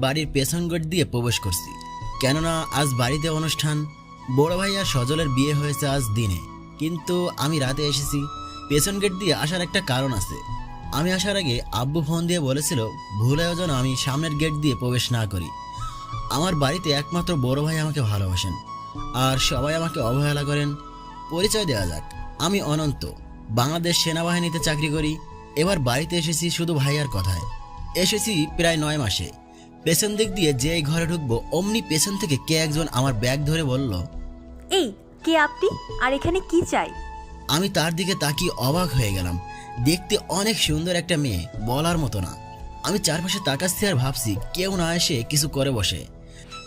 বাড়ির পেছন গেট দিয়ে প্রবেশ করছি, কেননা আজ বাড়িতে অনুষ্ঠান। বড় ভাইয়া সজলের বিয়ে হয়েছে আজ দিনে, কিন্তু আমি রাতে এসেছি। পেছন গেট দিয়ে আসার একটা কারণ আছে। আমি আসার আগে আব্বু ফোন দিয়ে বলেছিল ভুলেও যেন আমি সামনের গেট দিয়ে প্রবেশ না করি। আমার বাড়িতে একমাত্র বড় ভাই আমাকে ভালোবাসেন, আর সবাই আমাকে অবহেলা করেন। পরিচয় দেওয়া যাক, আমি অনন্ত, বাংলাদেশ সেনাবাহিনীতে চাকরি করি। এবার বাড়িতে এসেছি শুধু ভাইয়ার কথায়। এসেছি প্রায় 9 মাসে। পেছন দিক দিয়ে যেই ঘরে ঢুকবো অমনি পেছন থেকে কে একজন আমার ব্যাগ ধরে বলল, এই কে আপনি, আর এখানে কি চাই? আমি তার দিকে তাকিয়ে অবাক হয়ে গেলাম। দেখতে অনেক সুন্দর একটা মেয়ে, বলার মতো না। আমি চারপাশে তাকাচ্ছি আর ভাবছি কেউ না এসে কিছু করে বসে।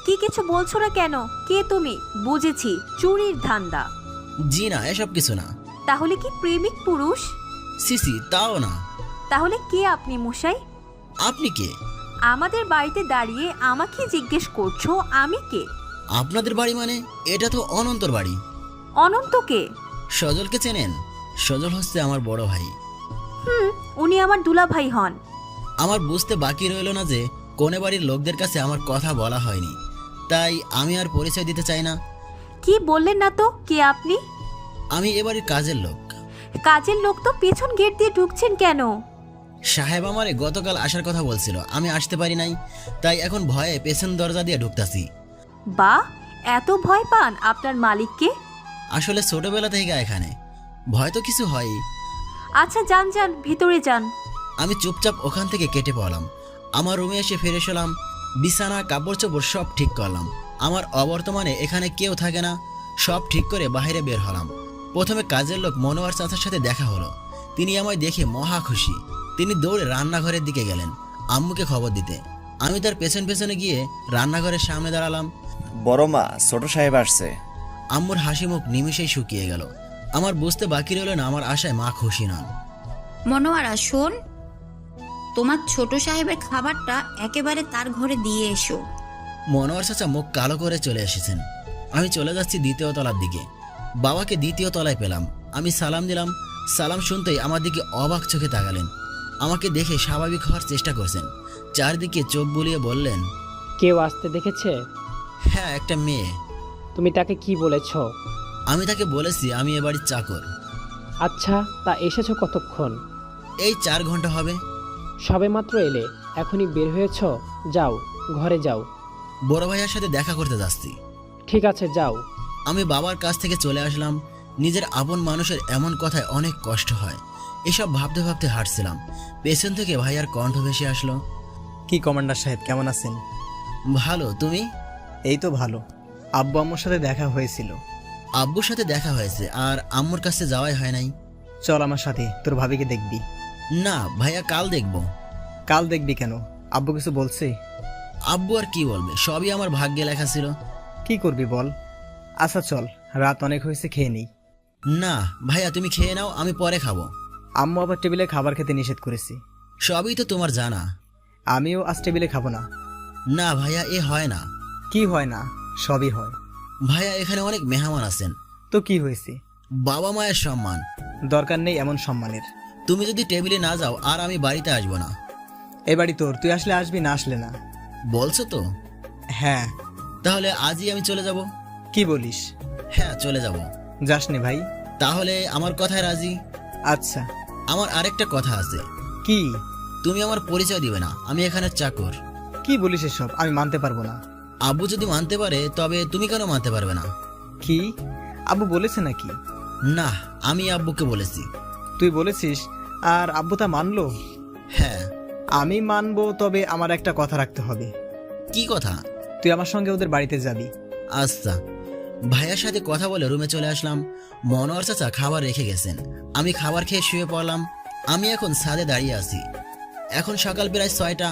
কি কিছু বলছো না কেন? কে তুমি? বুঝেছি, চুরির ধান্দা। জি না, এসব কিছু না। তাহলে কি প্রেমিক পুরুষ? সিসি, তাও না। তাহলে কে আপনি মশাই? আপনি কে? আমাদের বাড়িতে দাঁড়িয়ে আমাকে জিজ্ঞেস করছো আমি কে? আপনাদের বাড়ি মানে? এটা তো অনন্তর বাড়ি। অনন্ত কে? সজলকে চেনেন? সজল হচ্ছে আমার বড় ভাই। উনি আমার দুলাভাই হন। আমার বুঝতে বাকি রইল না যে কোনে বাড়ির লোকদের কাছে আমার কথা বলা হয়নি, তাই আমি আর পরিচয় দিতে চাই না। কি বললেন না তো, কে আপনি? আমি এ বাড়ির কাজের লোক। কাজের লোক তো পেছন গেট দিয়ে ঢুকছেন কেন? সাহেব আমারে গতকাল আসার কথা বলছিল, আমি আসতে পারি নাই, তাই এখন ভয়ে পেছন দরজা দিয়ে ঢুকতাছি। বা, এত ভয় পান আপনার মালিককে? আসলে ছোটবেলা থেকে এখানে ভয় তো কিছু হয়। আচ্ছা যান যান, ভিতরে যান। আমি চুপচাপ ওখান থেকে কেটে পড়লাম। আমার রুমে এসে ফিরে এলাম, বিছানা কাপড় চোপড় সব ঠিক করলাম। আমার অবর্তমানে এখানে কেউ থাকে না, সব ঠিক করে বাইরে বের হলাম। প্রথমে কাজের লোক মনোয়ার চাচার সাথে দেখা হলো। তিনি আমায় দেখে মহা খুশি। তিনি দৌড়ে রান্নাঘরের দিকে গেলেন আম্মুকে খবর দিতে। আমি তার পেছন পেছনে গিয়ে রান্নাঘরের সামনে দাঁড়ালাম। বড় মা, ছোট সাহেব আসছে। আম্মুর হাসি মুখ নিমিষেই শুকিয়ে গেল। আমার বুঝতে বাকি রইল না আমার আশায় মা খুশি নন। মনোয়ারা শোন, তোমার ছোট সাহেবের খাবারটা একেবারে তার ঘরে দিয়ে এসো। মনোয়ার চাচা মুখ কালো করে চলে এসেছেন। আমি চলে যাচ্ছি দ্বিতীয় তলার দিকে। বাবাকে দ্বিতীয় তলায় পেলাম। আমি সালাম দিলাম। সালাম শুনতেই আমার দিকে অবাক চোখে তাকালেন। আমাকে দেখে স্বাভাবিক হওয়ার চেষ্টা করছেন। চারদিকে চোখ বুলিয়ে বললেন, কেউ আসতে দেখেছে? হ্যাঁ, একটা মেয়ে। তুমি তাকে কি বলেছ? আমি তাকে বলেছি আমি এ বাড়ির চাকর। আচ্ছা, তা এসেছো কতক্ষণ? এই 4 ঘন্টা হবে। সবেমাত্র এলে, এখনই বের হয়েছ? যাও, ঘরে যাও। বড় ভাইয়ের সাথে দেখা করতে যাচ্ছি। ঠিক আছে, যাও। আমি বাবার কাছ থেকে চলে আসলাম। নিজের আপন মানুষের এমন কথায় অনেক কষ্ট হয়। এসব ভাবতে ভাবতে হাঁটছিলাম, পেছন থেকে ভাইয়ার কণ্ঠ ভেসে আসলো। কি কমান্ডার সাহেব, কেমন আছেন? ভালো, তুমি? এই তো ভালো। আব্বু আম্মুর সাথে দেখা হয়েছিল। আব্বুর সাথে দেখা হয়েছে, আর আম্মুর কাছে যাওয়াই হয় নাই। চল আমার সাথে, তোর ভাবিকে দেখবি। না ভাইয়া, কাল দেখব। কাল দেখবি কেন? আব্বু কিছু বলছে? আব্বু আর কি বলবে, সবই আমার ভাগ্যে লেখা ছিল। কি করবি বল। আচ্ছা চল, রাত অনেক হয়েছে, খেয়ে নেই। না ভাইয়া, তুমি খেয়ে নাও, আমি পরে খাবো। আম্মু আবার টেবিলে খাবার খেতে নিষেধ করেছি। সবই তো তোমার জানা। আমিও আজ টেবিলে খাবো না। না ভাইয়া, এ হয় না। কি হয় না? সবই হয়। ভাইয়া, এখানে অনেক মেহমান আছেন। তো কি হয়েছে? বাবা মায়ের সম্মান। দরকার নেই এমন সম্মানের। তুমি যদি টেবিলে না যাও আর আমি বাড়িতে আসবো না। এ বাড়ি তোর, তুই আসলে আসবি, না আসলে না। বলছো তো? হ্যাঁ। তাহলে আজই আমি চলে যাব। কি বলিস? হ্যাঁ, চলে যাব। যাস নে ভাই। তাহলে আমার কথায় রাজি? আচ্ছা। আমার আরেকটা কথা আছে। কি? তুমি আমার পরিচয় দিবে না, আমি এখানে চাকর। কি বলিস এসব? আমি মানতে পারবো না। আব্বু যদি মানতে পারে, তবে তুমি কেন মানতে পারবে না? কি? আব্বু বলেছে নাকি? না, আমি আব্বুকে বলেছি। তুই বলেছিস? আর আব্বু তা মানলো? হ্যাঁ। আমি মানবো, তবে আমার একটা কথা রাখতে হবে। কি কথা? তুই আমার সঙ্গে ওদের বাড়িতে যাবি। আচ্ছা। ভাইয়ার সাথে কথা বলে রুমে চলে আসলাম। মনোয়ার চাচা খাবার রেখে গেছেন। আমি খাবার খেয়ে শুয়ে পড়লাম। আমি এখন ছাদে দাঁড়িয়ে আছি। এখন সকাল প্রায় 6টা।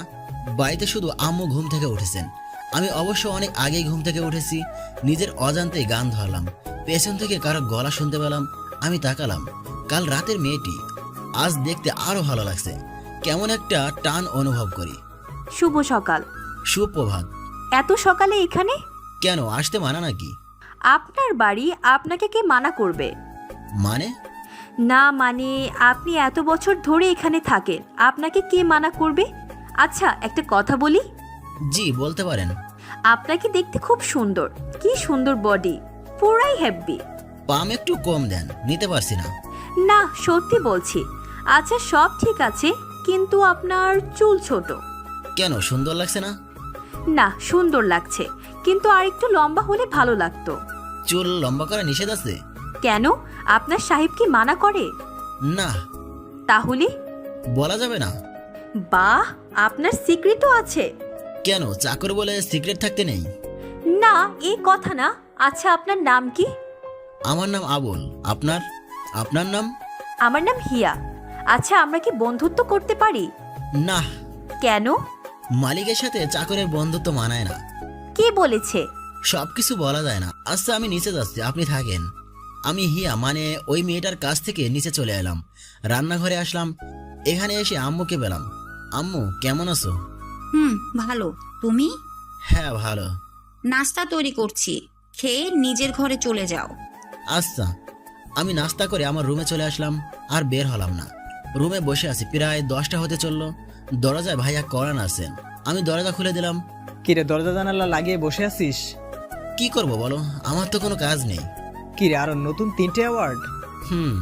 বাড়িতে শুধু আম্মু ঘুম থেকে উঠেছেন। আমি অবশ্য অনেক আগেই ঘুম থেকে উঠেছি। নিজের অজান্তেই গান ধরলাম। পেছন থেকে কারো গলা শুনতে পেলাম। আমি তাকালাম। কাল রাতের মেয়েটি আজ দেখতে আরো ভালো লাগছে। কেমন একটা টান অনুভব করি। শুভ সকাল। সুপ্রভাত। এত সকালে এখানে? কেন, আসতে মানা নাকি? আপনার বাড়ি, আপনাকে কে মানা করবে? মানে? না মানে, আপনি এত বছর ধরে এখানে থাকেন, আপনাকে কে মানা করবে? আচ্ছা একটা কথা বলি। জি বলতে পারেন। আপনাকে দেখতে খুব সুন্দর, কি সুন্দর বডি, পুরাই হ্যাপি। পাম একটু কম দেন, নিতে পারছি না। না সত্যি বলছি। আচ্ছা সব ঠিক আছে, কিন্তু আপনার চুল ছোট। কেন, সুন্দর লাগছে না? না সুন্দর লাগছে, কিন্তু আর একটু লম্বা হলে ভালো লাগতো। চুল লম্বা করা নিষেধ আছে? কেন, আপনার সাহেব কি মানা করে? না। তাহলে? বলা যাবে না। বাহ, আপনার সিক্রেটও আছে। কেন, চাকর বলে সিক্রেট থাকতে নেই? না এই কথা না। আচ্ছা আপনার নাম কি? আমার নাম আবুল। আপনার? আপনার নাম? আমার নাম হিয়া। আচ্ছা আমরা কি বন্ধুত্ব করতে পারি? না। কেন? মালিকের সাথে চাকরের বন্ধুত্ব মানায় না। কে বলেছে? সবকিছু বলা যায় না। আচ্ছা আমি নিচে যাচ্ছি, আপনি থাকেন। আমি হিয়া মানে ওই মেয়েটার কাছ থেকে নিচে চলে এলাম, রান্নাঘরে আসলাম। এখানে এসে আম্মুকে পেলাম। আম্মু কেমন আছো? ভালো। তুমি? হ্যাঁ ভালো। নাস্তা তৈরি করছি, খেয়ে নিজের ঘরে চলে যাও। আচ্ছা। আমি নাস্তা করে আমার রুমে চলে আসলাম, আর বের হলাম না। রুমে বসে আছি, প্রায় 10টা হতে চললো। দরজায় ভাইয়া করান আছেন। আমি দরজা খুলে দিলাম। কিরে দরজা জানালা লাগিয়ে বসে আছিস? কি করব বলো, আমার তো কোনো কাজ নেই। কিরে আরো নতুন 3টে অ্যাওয়ার্ড? হুম।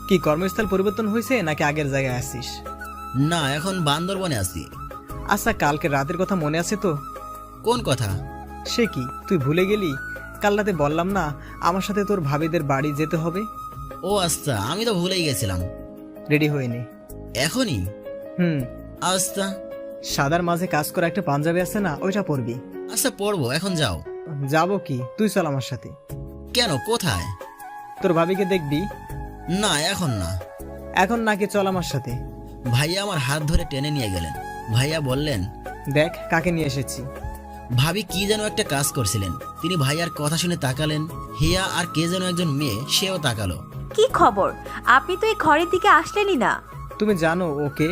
কি কর্মস্থল পরিবর্তন হয়েছে নাকি আগের জায়গায় আছিস? না, এখন বান্দরবনে আছি। আচ্ছা কালকে রাতের কথা মনে আছে তো? কোন কথা? সে কি তুই ভুলে গেলি? কাল রাতে বললাম না আমার সাথে তোর ভাবিদের বাড়ি যেতে হবে? ও আচ্ছা, আমি তো ভুলেই গেছিলাম। রেডি হয়ে নে। এখনই? হুম। আচ্ছা। সাদার মাঝে কাজ করা একটা পাঞ্জাবি আছে না, ওইটা পরবি। আচ্ছা পড়বো, এখন যাও। যাবো কি, তুই চল আমার সাথে। কেন, কোথায়? তোর ভাবিকে দেখবি। না এখন না। এখন নাকি, চল আমার সাথে। ভাইয়া আমার হাত ধরে টেনে নিয়ে গেলেন। ভাইয়া বললেন, দেখ কাকে নিয়ে এসেছি। ভাবি কি যেন একটা কাজ করছিলেন, তিনি ভাইয়ার কথা শুনে তাকালেন। হিয়া আর কে যেন একজন মেয়ে, সেও তাকালো। কি খবর? আপনি তো এই ঘরের দিকে আসলেনই না। তুমি জানো ওকে?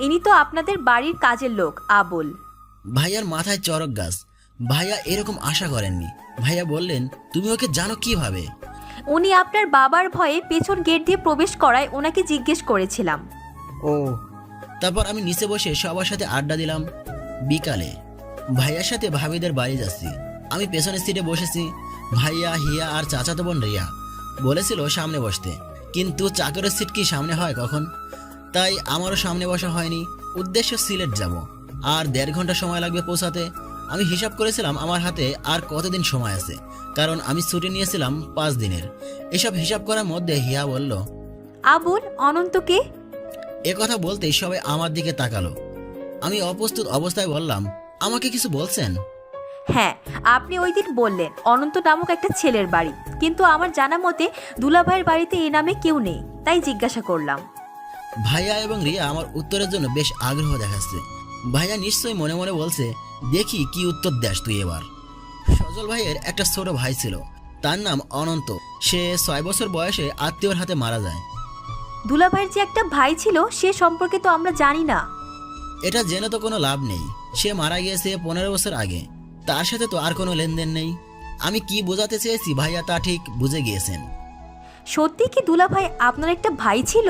ইনি তো আপনাদের বাড়ির কাজের লোক, আবুল। ভাইয়ার মাথায় চরক গাছ। ভাইয়া এরকম আশা করেননি। ভাইয়া বললেন, তুমি ওকে জানো কিভাবে? উনি আপনার বাবার ভয়ে পেছন গেট দিয়ে প্রবেশ করায় ওনাকে জিজ্ঞেস করেছিলাম। ও। তারপর আমি নিচে বসে সবার সাথে আড্ডা দিলাম। বিকালে ভাইয়ার সাথে ভাবিদের বাড়ি যাচ্ছি। আমি পেছনের সিটে বসেছি। ভাইয়া, হিয়া আর চাচাতো বোন রিয়া বলেছিল সামনে বসতে, কিন্তু চাকরের সিট কি সামনে হয় কখন? তাই আমারও সামনে বসা হয়নি। উদ্দেশ্য সিলেট যাব, আর 1.5 ঘন্টা সময় লাগবে পৌঁছাতে। আমি হিসাব করেছিলাম আমার হাতে আর কতদিন সময় আছে, কারণ আমি ছুটি নিয়েছিলাম 5 দিনের। এসব হিসাব করার মধ্যে হিয়া বলল, আবুল, অনন্তকে? এ কথা বলতেই সবাই আমার দিকে তাকালো। আমি অপ্রস্তুত অবস্থায় বললাম, আমাকে কিছু বলছেন? হ্যাঁ, আপনি ওই দিন বললেন অনন্ত নামক একটা ছেলের বাড়ি, কিন্তু আমার জানা মতে দুলাভাইয়ের বাড়িতে এই নামে কেউ নেই, তাই জিজ্ঞাসা করলাম। ভাইয়া এবং রিয়া আমার উত্তরের জন্য বেশ আগ্রহ দেখাচ্ছে। ভাইয়া নিশ্চয়ই মনে মনে বলছে, দেখি কি উত্তর দেস তুই এবার। সজল ভাইয়ের একটা ছোট ভাই ছিল, তার নাম অনন্ত। সে 6 বছর বয়সে আত্মীয়র হাতে মারা যায়। দুলাভাইয়ের যে একটা ভাই ছিল সে সম্পর্কে তো আমরা জানি না। এটা জেনে তো কোনো লাভ নেই। সে মারা গিয়েছে 15 বছর আগে। তার সাথে তো আর কোনো লেনদেন নেই। আমি কি বোঝাতে চেয়েছি ভাইয়া তা ঠিক বুঝে গিয়েছেন। সত্যি কি দুলাভাই আপনার একটা ভাই ছিল?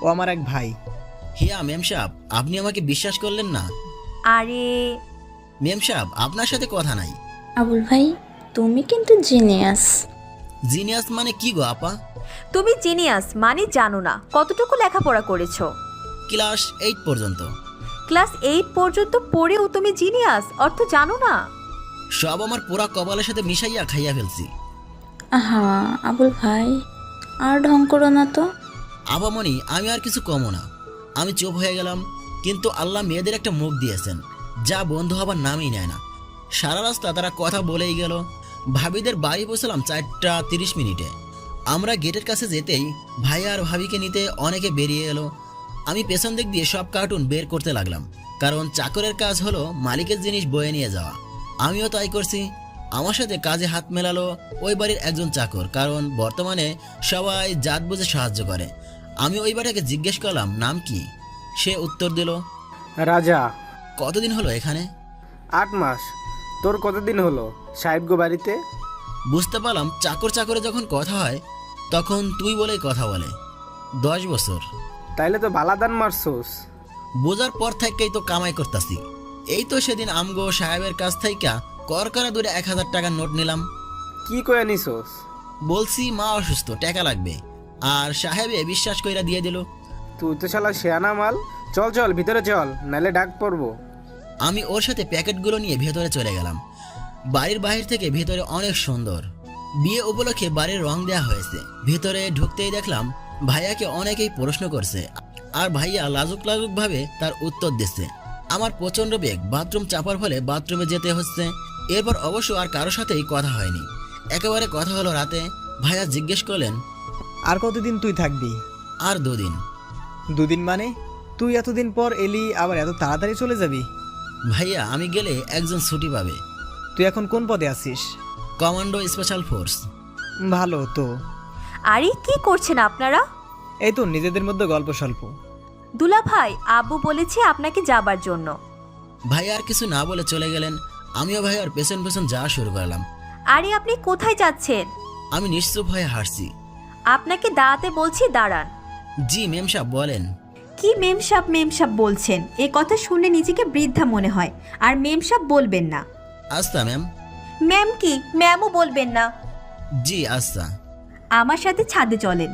ও আমার এক ভাই। হিয়া মেম সাহেব, আপনি আমাকে বিশ্বাস করলেন না? আরে মেম সাহেব, আপনার সাথে কথা নাই। আবুল ভাই, তুমি কিন্তু জিনিয়াস। জিনিয়াস মানে কি গো আপা? তুমি জিনিয়াস মানে জানো না। কতটুকু লেখাপড়া করেছো? ক্লাস 8 পর্যন্ত। ক্লাস 8 পর্যন্ত পড়েও তুমি জিনিয়াস অর্থ জানো না? সব আমার পুরা কপালের সাথে মিশাইয়া খাইয়া ফেলছি। আহা আবুল ভাই, আর ঢং করো না তো। আবামনি, আমি আর কিছু কমো না। আমি চুপ হয়ে গেলাম। কিন্তু আল্লাহ মেয়েদের একটা মুখ দিয়েছেন, যা বন্ধু হবার নামই নেয় না। সারা রাস্তা তারা কথা বলেই গেল। ভাবিদের বাড়ি পৌঁছলাম 4টা 30 মিনিটে। আমরা গেটের কাছে যেতেই ভাইয়া আর ভাবিকে নিতে অনেকে বেরিয়ে এলো। আমি পেছন দিক দিয়ে সব কার্টুন বের করতে লাগলাম, কারণ চাকরের কাজ হলো মালিকের জিনিস বয়ে নিয়ে যাওয়া। আমিও তাই করছি। আমার সাথে কাজে হাত মেলালো ওই বাড়ির একজন চাকর, কারণ বর্তমানে সবাই জাত বুঝে সাহায্য করে। আমি ওই বাড়িকে জিজ্ঞেস করলাম নাম কি। সে উত্তর দিল, রাজা। কতদিন হলো এখানে? 8 মাস। তোর কতদিন হলো সাহেবগো বাড়িতে? বুঝতে পারলাম চাকর চাকরে যখন কথা হয় তখন তুই বলেই কথা বলে। 10 বছর। তাইলে তো বালাদান মারছোস। বোঝার পর থেকেই তো কামাই করতাছি। এই তো সেদিন আমগো সাহেবের কাছ থেকে করকরা দূরে 1000 টাকার নোট নিলাম। কি কয়ে নিছোস? বলছি মা অসুস্থ, টাকা লাগবে, আর সাহেবে বিশ্বাস কইরা দিয়ে দিল। তুই তো শালা শেয়ানা মাল। চল চল ভিতরে চল, নালে ডাক পড়বো। আমি ওর সাথে প্যাকেটগুলো নিয়ে ভেতরে চলে গেলাম। বাড়ির বাহির থেকে ভেতরে অনেক সুন্দর। বিয়ে উপলক্ষে বাড়ির রং দেওয়া হয়েছে। ভেতরে ঢুকতেই দেখলাম ভাইয়াকে অনেকেই প্রশ্ন করছে, আর ভাইয়া লাজুক লাজুক ভাবে তার উত্তর দিচ্ছে। আমার প্রচন্ড বেগ, বাথরুম চাপার ফলে বাথরুমে যেতে হচ্ছে। এরপর অবশ্য আর কারো সাথেই কথা হয়নি, একেবারে কথা হলো রাতে। ভাইয়া জিজ্ঞেস করলেন, আর কতদিন তুই থাকবি? আর 2 দিন। 2 দিন মানে? তুই এতদিন পর এলি, আবার এত তাড়াতাড়ি চলে যাবি? ভাইয়া আমি গেলে একজন ছুটি পাবে। তুই এখন কোন পদে আছিস? Commando special force. ভালো তো। আরে কি করছেন আপনারা? এই তো নিজেদের মধ্যে গল্প স্বল্প। দুলা ভাই, আব্বু বলেছে আপনাকে যাবার জন্য। ভাইয়া আর কিছু না বলে চলে গেলেন। আমিও ভাইয়ার পেছন পেছন যাওয়া শুরু করলাম। আরে আপনি কোথায় যাচ্ছেন? আমি নিশ্চুপ হয়ে হাসছি। আপনাকে দাঁড়াতে বলছি, দাঁড়ান। জি মেম সাহেব বলেন। কি মেমসাব বলছেন? এ কথা শুনে নিজেকে বৃদ্ধা মনে হয়। আর মেমসাব বলবেন না। আস্তা ম্যাম। ম্যাম কি? ম্যামও বলবেন না। জি আস্তা। আমার সাথে ছাদে চলেন।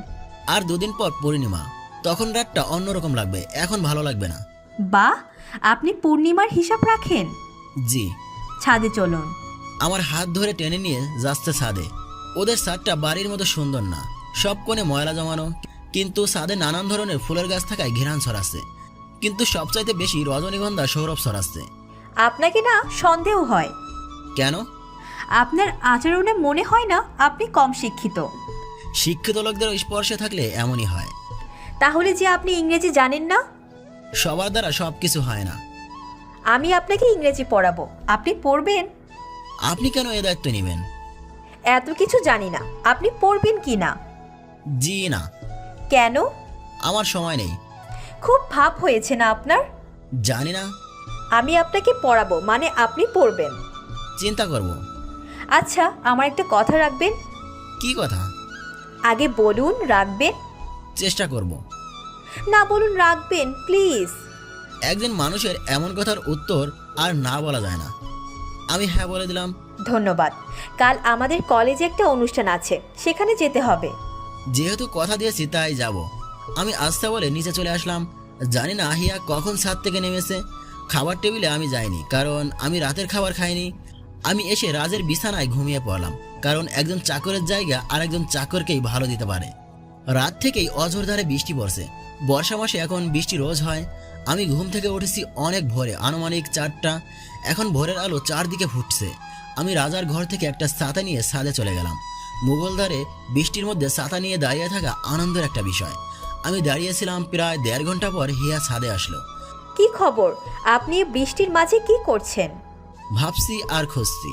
আর 2 দিন পর পূর্ণিমা, তখন রাতটা অন্যরকম লাগবে, এখন ভালো লাগবে না। বাহ, আপনি পূর্ণিমার হিসাব রাখেন। জি। ছাদে চলুন। আমার হাত ধরে টেনে নিয়ে যাচ্ছে ছাদে। ওদের ছাদটা বাড়ির মতো সুন্দর না, সব কোণে ময়লা জমানো, কিন্তু ছাদে নানান ধরনের ফুলের গাছ থাকায় ঘ্রাণ ছড়াচ্ছে। কিন্তু সবচাইতে বেশি রজনীগন্ধা সৌরভ ছড়াচ্ছে। আপনাকে না সন্দেহ হয়। কেন? আপনার আচরণে মনে হয় না আপনি কম শিক্ষিত। শিক্ষিত লোকদের স্পর্শে থাকলে এমনই হয়। তাহলে যে আপনি ইংরেজি জানেন না? সবার দ্বারা সব কিছু হয় না। আমি আপনাকে ইংরেজি পড়াবো, আপনি পড়বেন। আপনি কেন এ দায়িত্ব নেবেন? এত কিছু জানি না, আপনি পড়বেন কি না? জি না। কেন? আমার সময় নেই। খুব ভাব হয়েছে না আপনার? জানি না। আমি আপনাকে পড়াবো মানে আপনি পড়বেন। চিন্তা করব। আচ্ছা, আমার একটা কথা রাখবেন। কি কথা? আগে বলুন রাখবেন। চেষ্টা করব। না বলুন রাখবেন প্লিজ। একজন মানুষের এমন কথার উত্তর আর না বলা যায় না। আমি হ্যাঁ বলে দিলাম। ধন্যবাদ। কাল আমাদের কলেজে একটা অনুষ্ঠান আছে, সেখানে যেতে হবে। যেহেতু কথা দিয়েছি তাই যাব। আমি আস্তে বলে নিচে চলে আসলাম। জানি না হিয়া কখন ছাদ থেকে নেমেছে। খাবার টেবিলে আমি যাইনি, কারণ আমি রাতের খাবার খাইনি। আমি এসে রাজের বিছানায় ঘুমিয়ে পড়লাম, কারণ একজন চাকরের জায়গা আর একজন চাকরকেই ভালো দিতে পারে। রাত থেকেই অঝোরধারে বৃষ্টি পড়ছে। বর্ষা মাসে এখন বৃষ্টি রোজ হয়। আমি ঘুম থেকে উঠেছি অনেক ভোরে, আনুমানিক 4টা। এখন ভোরের আলো চারদিকে ফুটছে। আমি রাজার ঘর থেকে একটা ছাতা নিয়ে ছাদে চলে গেলাম। মুঘলধারে বৃষ্টির মধ্যে ছাতা নিয়ে দাঁড়িয়ে থাকা আনন্দের একটা বিষয়। আমি দাঁড়িয়েছিলাম, প্রায় 1.5 ঘন্টা পর হিয়া ছাদে আসলো। কি খবর? আপনি বৃষ্টির মাঝে কি করছেন? ভাবছি আর খুঁজছি।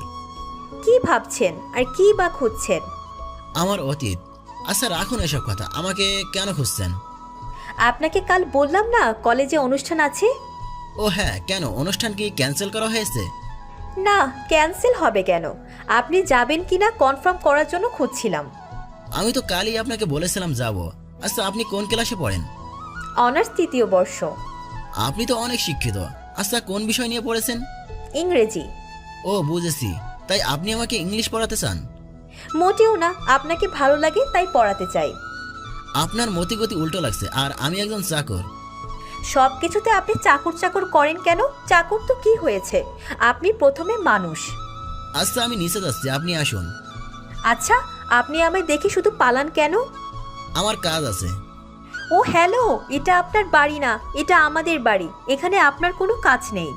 কি ভাবছেন আর কি বা খুঁজছেন? আমার অতীত। আচ্ছা রাখুন এসব কথা, আমাকে কেন খুঁজছেন? আপনাকে কাল বললাম না কলেজে অনুষ্ঠান আছে। ও হ্যাঁ, কেন অনুষ্ঠান কি ক্যান্সেল করা হয়েছে? না, ক্যান্সেল হবে কেন? আপনি যাবেন কিনা কনফার্ম করার জন্য খুঁজছিলাম। আমি তো কালই আপনাকে বলেছিলাম যাব। আচ্ছা আপনি কোন ক্লাসে পড়েন? অনার্স 3য় বর্ষ। আপনি তো অনেক শিক্ষিত। আচ্ছা কোন বিষয় নিয়ে পড়েছেন? ইংরেজি। ও বুঝেছি, তাই আপনি আমাকে ইংলিশ পড়াতে চান? মোটেও না, আপনাকে ভালো লাগে তাই পড়াতে চাই। আপনার মতিগতি উল্টো লাগছে, আর আমি একজন চাকর। সব কিছুতে আপনি চাকর চাকর করেন কেন? চাকর তো কি হয়েছে, আপনি প্রথমে মানুষ। আচ্ছা আমি নিচে যাচ্ছি, আপনি আসুন। আচ্ছা, আপনি আমায় দেখে শুধু পালান কেন? আমার কাজ আছে। ও হ্যালো, এটা আপনার বাড়ি না, এটা আমাদের বাড়ি। এখানে আপনার কোনো কাজ নেই।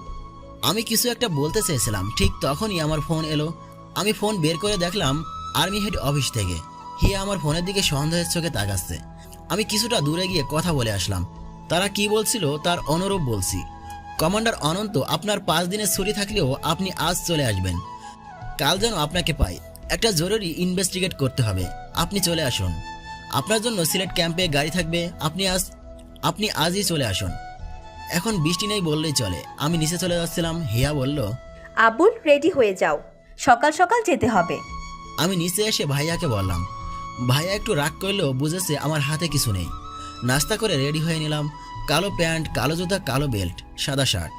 আমি কিছু একটা বলতে চেয়েছিলাম, ঠিক তখনই আমার ফোন এলো। আমি ফোন বের করে দেখলাম আর্মি হেড অফিস থেকে। হিয়া আমার ফোনের দিকে সন্দেহের চোখে তাকাচ্ছে। আমি কিছুটা দূরে গিয়ে কথা বলে আসলাম। তারা কি বলছিল তার অনুরূপ বলছি। কমান্ডার অনন্ত, আপনার 5 দিনের ছুটি থাকলেও আপনি আজ চলে আসবেন। কাল যেন আপনাকে পাই, একটা জরুরি ইনভেস্টিগেট করতে হবে। আপনি চলে আসুন। আপনার জন্য সিলেট ক্যাম্পে গাড়ি থাকবে। আপনি আজই চলে আসুন। এখন বৃষ্টি নেই বললেই চলে। আমি নিচে চলে যাচ্ছিলাম। হিয়া বলল, আবুল রেডি হয়ে যাও, সকাল সকাল যেতে হবে। আমি নিচে এসে ভাইয়াকে বললাম। ভাইয়া একটু রাগ করলেও বুঝেছে আমার হাতে কিছু নেই। নাস্তা করে রেডি হয়ে নিলাম। কালো প্যান্ট, কালো জুতা, কালো বেল্ট, সাদা শার্ট।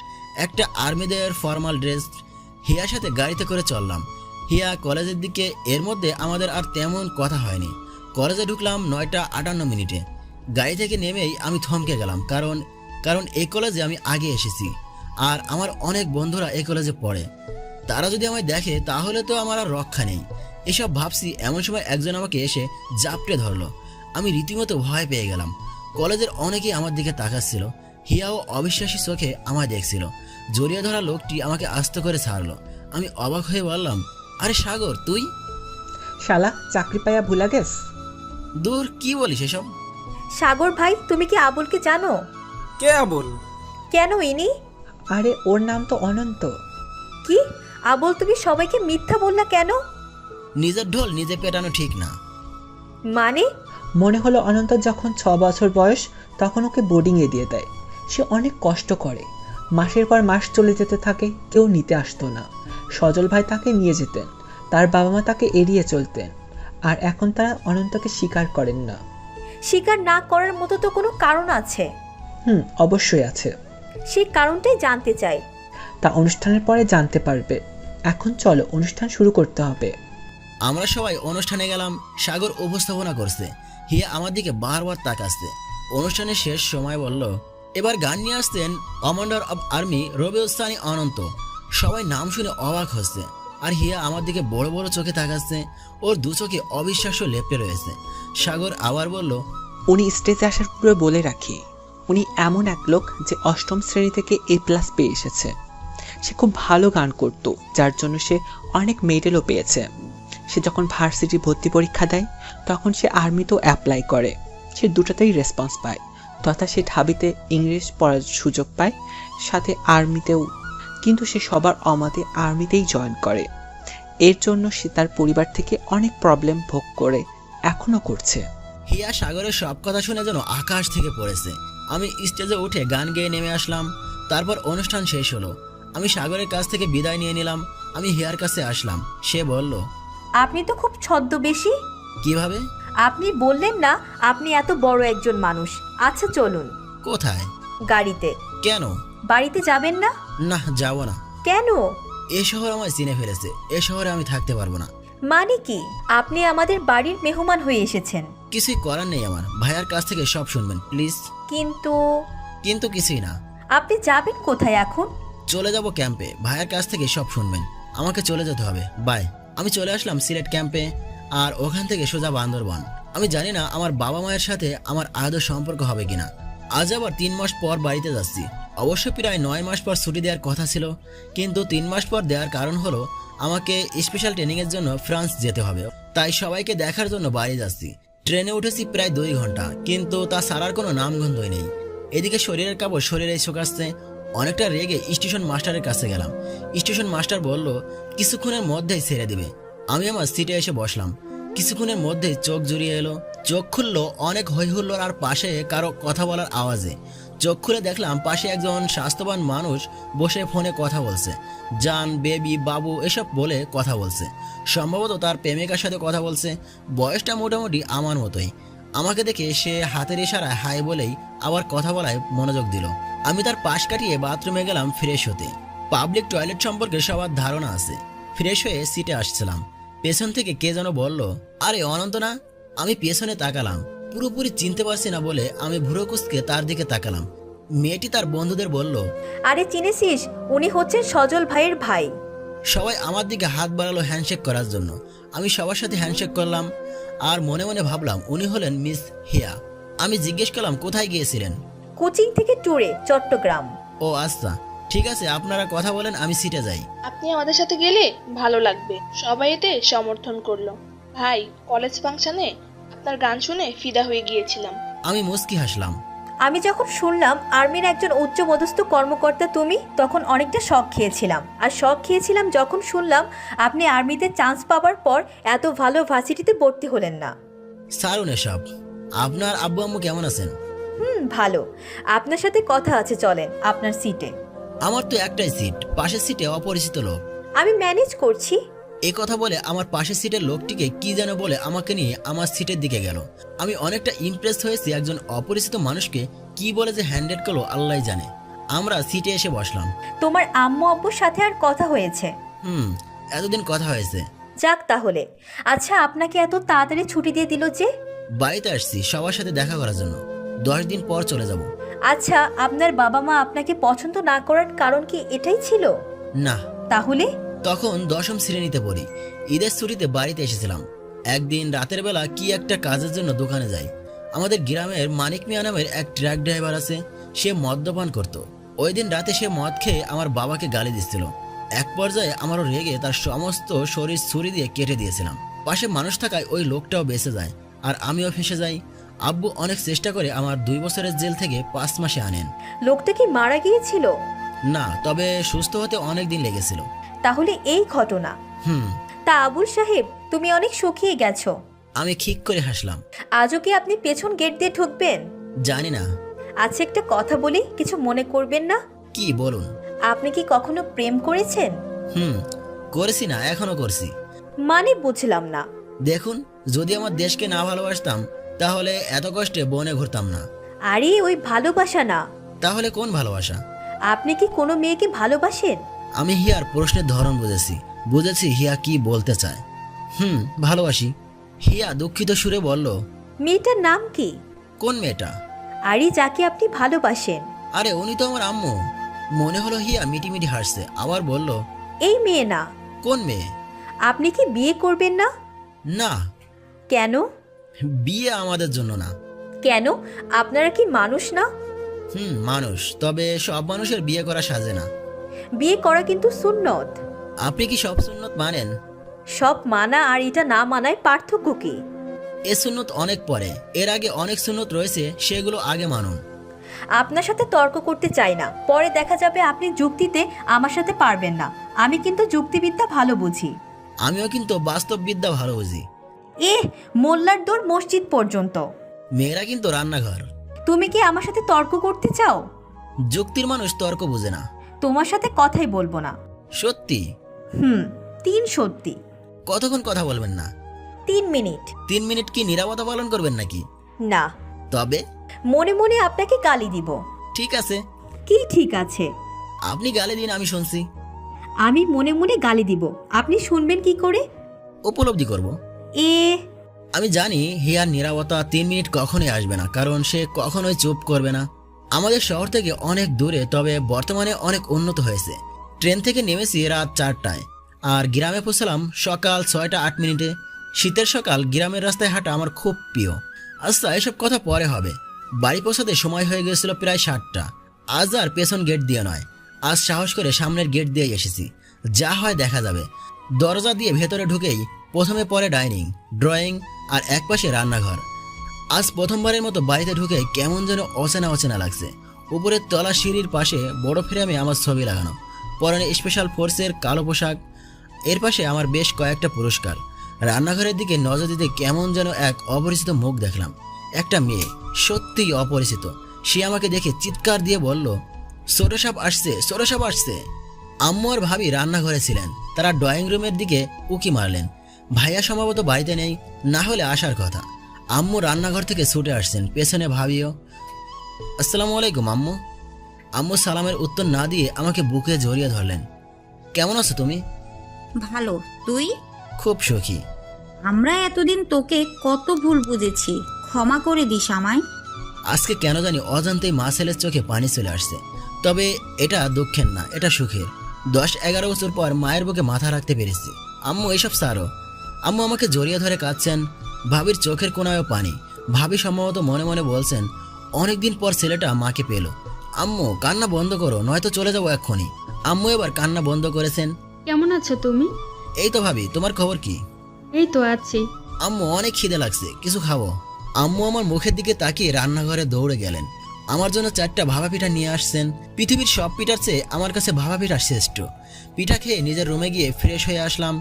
একটা আর্মিদের ফর্মাল ড্রেস। হিয়ার সাথে গাড়িতে করে চললাম হিয়া কলেজের দিকে। এর মধ্যে আমাদের আর তেমন কথা হয়নি। কলেজে ঢুকলাম 9:58। গাড়ি থেকে নেমেই আমি থমকে গেলাম, কারণ এই কলেজে আমি আগে এসেছি আর আমার অনেক বন্ধুরা এই কলেজে পড়ে। তারা যদি আমায় দেখে তাহলে তো আমার আর রক্ষা নেই। এসব ভাবছি, এমন সময় একজন আমাকে এসে জাপটে ধরলো। আমি রীতিমতো ভয় পেয়ে গেলাম। কলেজের অনেকেই আমার দিকে তাকাচ্ছিল। হিয়াও অবিশ্বাসী চোখে আমায় দেখছিল। জড়িয়ে ধরা লোকটি আমাকে আস্তে করে ছাড়লো। আমি অবাক হয়ে বললাম, আরে সাগর, তুই? শালা চাকরি পাইয়া ভুলা গেস। দূর, কি বলিস এসব? সাগর ভাই, তুমি কি আবুলকে জানো? কে আবুল? কেন ইনি? আরে ওর নাম তো অনন্ত। কি আবুল, তুমি সবাইকে মিথ্যা বললা কেন? নিজের ঢোল নিজে পেটানো ঠিক না। মানে? মনে হলো অনন্ত যখন 6 বছর বয়স তখন ওকে বোর্ডিংয়ে দিয়ে দেয়। সে অনেক কষ্ট করে, মাসের পর মাস চলে যেতে থাকে, কেউ নিতে আসতো না। সজল ভাই তাকে নিয়ে যেতেন, তার বাবা মা তাকে এড়িয়ে চলতেন, আর এখন তারা অনন্তকে স্বীকার করেন না। স্বীকার না করার মতো তো কোনো কারণ আছে। অবশ্যই আছে। সেই কারণটাই জানতে চাই। তা অনুষ্ঠানের পরে জানতে পারবে। এখন চলো, অনুষ্ঠান শুরু করতে হবে। আমরা সবাই অনুষ্ঠানে গেলাম। সাগর উপস্থাপনা করছে, হিয়া আমার দিকে বারবার তাকাচ্ছে। অনুষ্ঠানের শেষ সময় বলল, এবার গান নিয়ে আসতেন কমান্ডার অব আর্মি রবিউল অনন্ত। সবাই নাম শুনে অবাক হচ্ছে, আর হিয়া আমার দিকে বড় বড় চোখে তাকাচ্ছে। ওর দু চোখে অবিশ্বাস্য লেপটে রয়েছে। সাগর আবার বলল, উনি স্টেজে আসার পূর্বে বলে রাখি, উনি এমন এক লোক যে 8ম শ্রেণী থেকে A+ পেয়ে এসেছে। সে খুব ভালো গান করত, যার জন্য সে অনেক মেডেলও পেয়েছে। সে যখন ভার্সিটি ভর্তি পরীক্ষা দেয় তখন সে আর্মিতেও অ্যাপ্লাই করে। সে দুটাতেই রেসপন্স পায়, তথা সে ঢাবিতে ইংলিশ পড়ার সুযোগ পায়, সাথে আর্মিতেও। কিন্তু সে সবার অমতে আর্মিতেই জয়েন করে। এর জন্য সে তার পরিবার থেকে অনেক প্রবলেম ভোগ করে, এখনও করছে। হিয়া সাগরের সব কথা শুনে যেন আকাশ থেকে পড়েছে। আমি স্টেজে উঠে গান গেয়ে নেমে আসলাম। তারপর অনুষ্ঠান শেষ হলো। আমি সাগরের কাছ থেকে বিদায় নিয়ে নিলাম। আমি হিয়ার কাছে আসলাম। সে বলল, আপনি তো খুব ছদ্মবেশী। কিভাবে? আপনি বললেন না আপনি এত বড় একজন মানুষ। আচ্ছা চলুন। কোথায়? গাড়িতে। কেন? বাড়িতে যাবেন না? না, যাব না। কেন? এ শহর আমায় চিনে ফেলেছে। এ শহরে আমি থাকতে পারবো না। মানে কি? আপনি আমাদের বাড়ির মেহমান হয়ে এসেছেন। কিছুই করার নেই আমার। ভাইয়ার কাছ থেকে সব শুনবেন প্লিজ। কিন্তু কিছুই না। আপনি যাবেন কোথায় এখন? চলে যাব ক্যাম্পে। ভাইয়ার কাছ থেকে সব শুনবেন। আমাকে চলে যেতে হবে। বাই। আমি চলে আসলাম সিলেট ক্যাম্পে, আর ওখান থেকে সোজা বান্দরবান। আমি জানি না আমার বাবা মায়ের সাথে আমার আদৌ সম্পর্ক হবে কিনা। আজ আবার 3 মাস পর বাড়িতে যাচ্ছি। অবশ্য প্রায় 9 মাস পর ছুটি দেওয়ার কথা ছিল, কিন্তু 3 মাস পর দেওয়ার কারণ হলো আমাকে স্পেশাল ট্রেনিংয়ের জন্য ফ্রান্স যেতে হবে। তাই সবাইকে দেখার জন্য বাড়ি যাচ্ছি। ট্রেনে উঠেছি প্রায় 2 ঘন্টা, কিন্তু তা ছাড়ার কোনো নামগন্ধই নেই। এদিকে শরীরের কাপড় শরীরে শোকাচ্ছে। অনেকটা রেগে স্টেশন মাস্টারের কাছে গেলাম। স্টেশন মাস্টার বলল কিছুক্ষণের মধ্যেই ছেড়ে দেবে। আমি আমার সিটে এসে বসলাম। কিছুক্ষণের মধ্যেই চোখ জুড়িয়ে এলো। চোখ খুললো অনেক হইহুল্লোড় আর পাশে কারো কথা বলার আওয়াজে। চোখ খুলে দেখলাম পাশে একজন স্বাস্থ্যবান মানুষ বসে ফোনে কথা বলছে। জান, বেবি, বাবু এসব বলে কথা বলছে। সম্ভবত তার প্রেমিকার সাথে কথা বলছে। বয়সটা মোটামুটি আমার মতোই। আমাকে দেখে সে হাতের ইশারায় হাই বলেই আবার কথা বলায় মনোযোগ দিল। আমি তার পাশ কাটিয়ে বাথরুমে গেলাম ফ্রেশ হতে। পাবলিক টয়লেট সম্পর্কে সবার ধারণা আছে। ফ্রেশ হয়ে সিটে আসছিলাম, পেছন থেকে কে যেন বলল, আরে অনন্ত না? আমি পেছনে তাকালাম। পুরোপুরি চিনতে পারছি না বলে আমি ভুরু কুঁচকে তার দিকে তাকালাম। মেয়েটি তার বন্ধুদের বলল, আরে চিনেছিস, উনি হচ্ছেন সজল ভাইয়ের ভাই। সবাই আমার দিকে হাত বাড়ালো হ্যান্ডশেক করার জন্য। আমি সবার সাথে হ্যান্ডশেক করলাম, আর মনে মনে ভাবলাম উনি হলেন মিস হিয়া। আমি জিজ্ঞেস করলাম কোথায় গিয়েছিলেন? কোচিং থেকে ট্যুরে, চট্টগ্রাম। ও আচ্ছা, ঠিক আছে, আপনারা কথা বলেন, আমি সিটে যাই। আপনি আমাদের সাথে গেলে ভালো লাগবে। সবাই এতে সমর্থন করলো। ভাই, কলেজ ফাংশনে আপনার গান শুনে ফিদা হয়ে গিয়েছিলাম। আমি মুস্কি হাসলাম। আমি যখন শুনলাম আর্মির একজন উচ্চপদস্থ কর্মকর্তা তুমি, তখন অনেকটা শক খেয়েছিলাম। আর শক খেয়েছিলাম যখন শুনলাম আপনি আর্মিতে চান্স পাওয়ার পর এত ভালো ভার্সিটিতে ভর্তি হলেন না। সারুন এসব। আপনার আব্বু আম্মু কেমন আছেন? ভালো। আপনার সাথে কথা আছে, চলেন আপনার সিটে। আমার তো একটাই সিট, পাশের সিটে অপরিচিত লোক। আমি ম্যানেজ করছি। এই কথা বলে আমার পাশের সিটের লোকটিকে কি যেন বলে আমাকে নিয়ে আমার সিটের দিকে গেল। আমি অনেকটা ইমপ্রেস হয়েছি। একজন অপরিচিত মানুষকে কি বলে যে হ্যান্ডেল করলো আল্লাহ জানে। আমরা সিটে এসে বসলাম। তোমার আম্মু আব্বুর সাথে আর কথা হয়েছে? এতদিন কথা হয়েছে। যাক তাহলে। আচ্ছা, আপনাকে এত তাড়াতাড়ি ছুটি দিয়ে দিল যে? বাড়িতে আসছি সবার সাথে দেখা করার জন্য, 10 দিন পর চলে যাব। আচ্ছা, আপনার বাবা মা আপনাকে পছন্দ না করার কারণ কি এটাই ছিল? না। তাহলে? তখন 10ম শ্রেণীতে পড়ি। ঈদের ছুটিতে বাড়িতে এসেছিলাম। একদিন রাতের বেলা কি একটা কাজের জন্য দোকানে যাই। আমাদের গ্রামের মানিক মিয়া নামের এক ট্রাক ড্রাইভার আছে, সে মদ্যপান করত। ওই দিন রাতে সে মদ খেয়ে আমার বাবাকে গালি দিচ্ছিল। এক পর্যায়ে আমারও রেগে তার সমস্ত শরীর ছুরি দিয়ে কেটে দিয়েছিলাম। পাশে মানুষ থাকায় ওই লোকটাও বেঁচে যায় আর আমিও ফেঁসে যাই। আব্বু অনেক চেষ্টা করে আমার 2 বছরের জেল থেকে 5 মাসে আনেন। লোকটা কি মারা গিয়েছিল? না, তবে সুস্থ হতে অনেক দিন লেগেছিল। তাহলে এই ঘটনা। তা আবুল সাহেব, তুমি অনেক শুকিয়ে গেছো। আমি খিক করে হাসলাম। আজও কি আপনি পেছন গেট দিয়ে ঢুকবেন? জানি না। আচ্ছা, একটা কথা বলি, কিছু মনে করবেন না? কি বলুন? আপনি কি কখনো প্রেম করেছেন? করেছি না, এখনো করছি। মানে বুঝলাম না। দেখুন, যদি আমার দেশকে না ভালোবাসতাম তাহলে এত কষ্টে বনে ঘুরতাম না। আরে ওই ভালোবাসা না। তাহলে কোন ভালোবাসা? আপনি কি কোনো মেয়েকে ভালোবাসেন? আমি হিয়ার প্রশ্নের ধরন বুঝেছি হিয়া কি বলতে চায়। ভালোবাসি। হিয়া দুঃখিত সুরে বলল। মেয়েটার নাম কি? কোন মেয়েটা? আরে যাকে আপনি ভালোবাসেন। আরে উনি তো আমার আম্মু। মনে হলো হিয়া মিটিমিটি হাসছে, আবার বলল, এই মেয়ে না। কোন মেয়ে? আপনি কি বিয়ে করবেন না? না। কেন? বিয়ে আমাদের জন্য না। কেন? আপনারা কি মানুষ না? মানুষ, তবে সব মানুষের বিয়ে করা সাজে না। বিয়ে করা কিন্তু সুন্নত। আপনি কি সব সুন্নত মানেন? সব মানা আর এটা না মানায় পার্থক্য কি? এ সুন্নত অনেক পরে, এর আগে অনেক সুন্নত রয়েছে, সেগুলো আগে মানুন। আপনার সাথে তর্ক করতে চাই না, পরে দেখা যাবে আপনি যুক্তিতে আমার সাথে পারবেন না। আমি কিন্তু যুক্তিবিদ্যা ভালো বুঝি। আমিও কিন্তু বাস্তববিদ্যা ভালো বুঝি। মোল্লার দৌড় মসজিদ পর্যন্ত। মেয়েরা কিন্তু রান্নাঘর। তুমি কি আমার সাথে তর্ক করতে চাও? যুক্তির মানুষ তর্ক বুঝে না। তোমার সাথে কথাই বলবো না। সত্যি? 3 সত্যি। কতক্ষণ কথা বলবেন না? 3 মিনিট। 3 মিনিট কি নীরবতা পালন করবেন নাকি? না। তবে মনে মনে আপনাকে গালি দিব। ঠিক আছে। কি ঠিক আছে? আপনি গালি দিন, আমি শুনছি। আমি মনে মনে গালি দিব, আপনি শুনবেন কি করে? উপলব্ধি করব। এ আমি জানি হিয়ার নীরবতা 3 মিনিট কখনোই আসবে না, কারণ সে কখনোই চুপ করবে না। আমাদের শহর থেকে অনেক দূরে, তবে বর্তমানে অনেক উন্নত হয়েছে। ট্রেন থেকে নেমেছি রাত 4টায় আর গ্রামে পৌঁছলাম সকাল 6টা 8 মিনিটে। শীতের সকাল, গ্রামের রাস্তায় হাঁটা আমার খুব প্রিয়। আচ্ছা, এসব কথা পরে হবে। বাড়ি পৌঁছাতে সময় হয়ে গেছিল প্রায় 7টা। আজ আর পেছন গেট দিয়ে নয়, আজ সাহস করে সামনের গেট দিয়ে এসেছি। যা হয় দেখা যাবে। দরজা দিয়ে ভেতরে ঢুকেই প্রথমে পড়ে ডাইনিং, ড্রয়িং আর একপাশে রান্নাঘর। আজ প্রথমবারের মতো বাড়িতে ঢুকে কেমন যেন অচেনা অচেনা লাগছে। উপরের তলা সিঁড়ির পাশে বড় ফ্রেমে আমার ছবি লাগানো, পরনে স্পেশাল ফোর্সের কালো পোশাক। এর পাশে আমার বেশ কয়েকটা পুরস্কার। রান্নাঘরের দিকে নজর দিতে কেমন যেন এক অপরিচিত মুখ দেখলাম। একটা মেয়ে, সত্যিই অপরিচিত। সে আমাকে দেখে চিৎকার দিয়ে বলল, ছোট সাপ আসছে, ছোট সাপ আসছে। আম্মু আর ভাবি রান্নাঘরে ছিলেন, তারা ড্রয়িং রুমের দিকে উকি মারলেন। ভাইয়া সম্ভবত বাড়িতে নেই, না হলে আসার কথা। আম্মু রান্নাঘর থেকে ছুটে আসছেন, পেছনে ভাবিও। আসসালামু আলাইকুম আম্মু। আম্মু সালামের উত্তর না দিয়ে আমাকে বুকে জড়িয়ে ধরলেন। কেমন আছো তুমি? ভালো, তুই? খুব সুখী। আমরা এতদিন তোকে কত ভুল বুঝেছি, ক্ষমা করে দিস আমায়। আজকে কেন জানি অজান্তেই মা ছেলের চোখে পানি চলে আসছে। তবে এটা দুঃখের না, এটা সুখের। 10-11 বছর পর মায়ের বুকে মাথা রাখতে পেরেছি। আম্মু এসব সারো। আম্মু আমাকে জড়িয়ে ধরে কাঁদছেন। ভাবির চোখের কোনায়ও পানি। ভাবি সম্ভবত মনে মনে বলছেন, অনেকদিন পর ছেলেটা মাকে পেল। আম্মু কান্না বন্ধ করো, নয়তো চলে যাবো এক্ষুনি। আম্মু এবার কান্না বন্ধ করেছেন। কেমন আছো তুমি? এই তো ভাবি, তোমার খবর কি? এই তো আছি। আম্মু অনেক খিদে লাগছে, কিছু খাবো? আম্মু আমার মুখের দিকে তাকিয়ে রান্নাঘরে দৌড়ে গেলেন। আমার জন্য 4টা ভাপা পিঠা নিয়ে আসছেন। পৃথিবীর সব পিঠার চেয়ে আমার কাছে ভাপা পিঠা শ্রেষ্ঠ। পিঠা খেয়ে নিজের রুমে গিয়ে ফ্রেশ হয়ে আসলাম।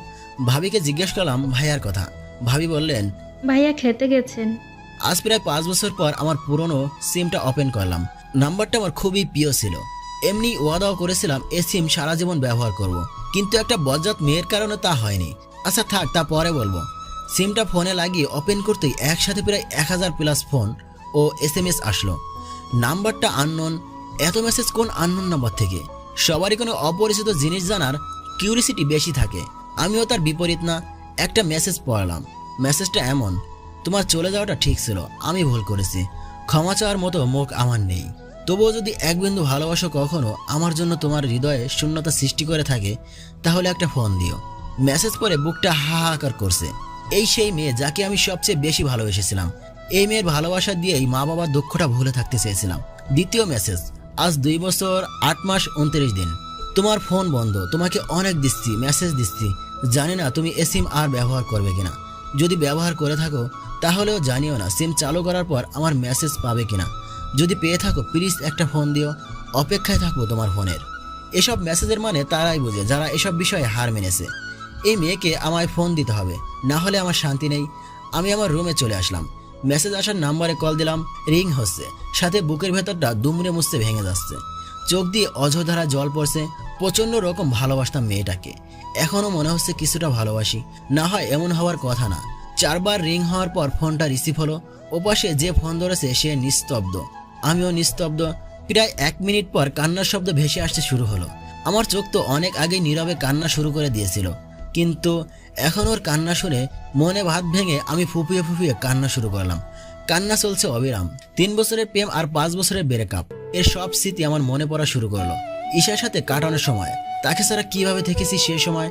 ভাবিকে জিজ্ঞেস করলাম ভাইয়ার কথা। ভাবি বললেন, ভাইয়া খেতে গেছেন। আজ প্রায় 5 বছর পর আমার পুরনো সিমটা ওপেন করলাম। নাম্বারটা আমার খুবই প্রিয় ছিল। এমনি ওয়াদাও করেছিলাম এ সিম সারা জীবন ব্যবহার করব, কিন্তু একটা বজ্জাত মেয়ের কারণে তা হয়নি। আচ্ছা থাক, তা পরে বলবো। সিমটা ফোনে লাগিয়ে ওপেন করতেই একসাথে প্রায় 1000+ ফোন ও SMS আসলো। নাম্বারটা আননোন। এত মেসেজ কোন আননোন নাম্বার থেকে? সবারই কোনো অপরিচিত জিনিস জানার কিউরিসিটি বেশি থাকে। আমিও তার বিপরীত না। একটা মেসেজ পড়লাম। মেসেজটা এমন: তোমার চলে যাওয়াটা ঠিক ছিল, আমি ভুল করেছি, ক্ষমা চাওয়ার মতো মুখ আমার নেই। তবুও যদি এক বিন্দু ভালোবাসো কখনো আমার জন্য তোমার হৃদয়ে শূন্যতা সৃষ্টি করে থাকে, তাহলে একটা ফোন দিও। মেসেজ পড়ে বুকটা হাহাকার করছে। এই সেই মেয়ে যাকে আমি সবচেয়ে বেশি ভালোবেসেছিলাম। এই মেয়ের ভালোবাসা দিয়েই মা বাবার দুঃখটা ভুলে থাকতে চেয়েছিলাম। দ্বিতীয় মেসেজ: আজ 2 বছর 8 মাস 29 দিন তোমার ফোন বন্ধ। তোমাকে অনেক দিচ্ছি, মেসেজ দিচ্ছি, জানি না তুমি এ সিম আর ব্যবহার করবে কিনা। যদি ব্যবহার করে থাকো তাহলেও জানিও না সিম চালু করার পর আমার মেসেজ পাবে কিনা। যদি পেয়ে থাকো প্লিজ একটা ফোন দিও, অপেক্ষায় থাকবো তোমার ফোনের। এসব মেসেজের মানে তারাই বোঝে যারা এসব বিষয়ে হার মেনেছে। এই মেয়েকে আমায় ফোন দিতে হবে, না হলে আমার শান্তি নেই। আমি আমার রুমে চলে আসলাম। মেসেজ আসার নাম্বারে কল দিলাম, রিং হচ্ছে, সাথে বুকের ভেতরটা দুমড়ে মুছতে ভেঙে যাচ্ছে। চোখ দিয়ে অঝধারা জল পড়ছে। প্রচণ্ড রকম ভালোবাসতাম মেয়েটাকে, এখনও মনে হচ্ছে কিছুটা ভালোবাসি। না হয় এমন হওয়ার কথা না। 4 বার রিং হওয়ার পর ফোনটা রিসিভ হলো। ওপাশে যে ফোন ধরেছে সে নিস্তব্ধ, আমিও নিস্তব্ধ। প্রায় 1 মিনিট পর কান্নার শব্দ ভেসে আসতে শুরু হলো। আমার চোখ তো অনেক আগেই নীরবে কান্না শুরু করে দিয়েছিল, কিন্তু এখন ওর কান্না শুনে মনে ভাত ভেঙে আমি ফুপিয়ে ফুপিয়ে কান্না শুরু করলাম। কান্না চলছে অবিরাম। 3 বছরের প্রেম আর 5 বছরের ব্রেকআপ, এর সব স্মৃতি আমার মনে পড়া শুরু করলো। ঈশার সাথে কাটানোর সময়, তাকে ছাড়া কিভাবে থেকেছি সে সময়।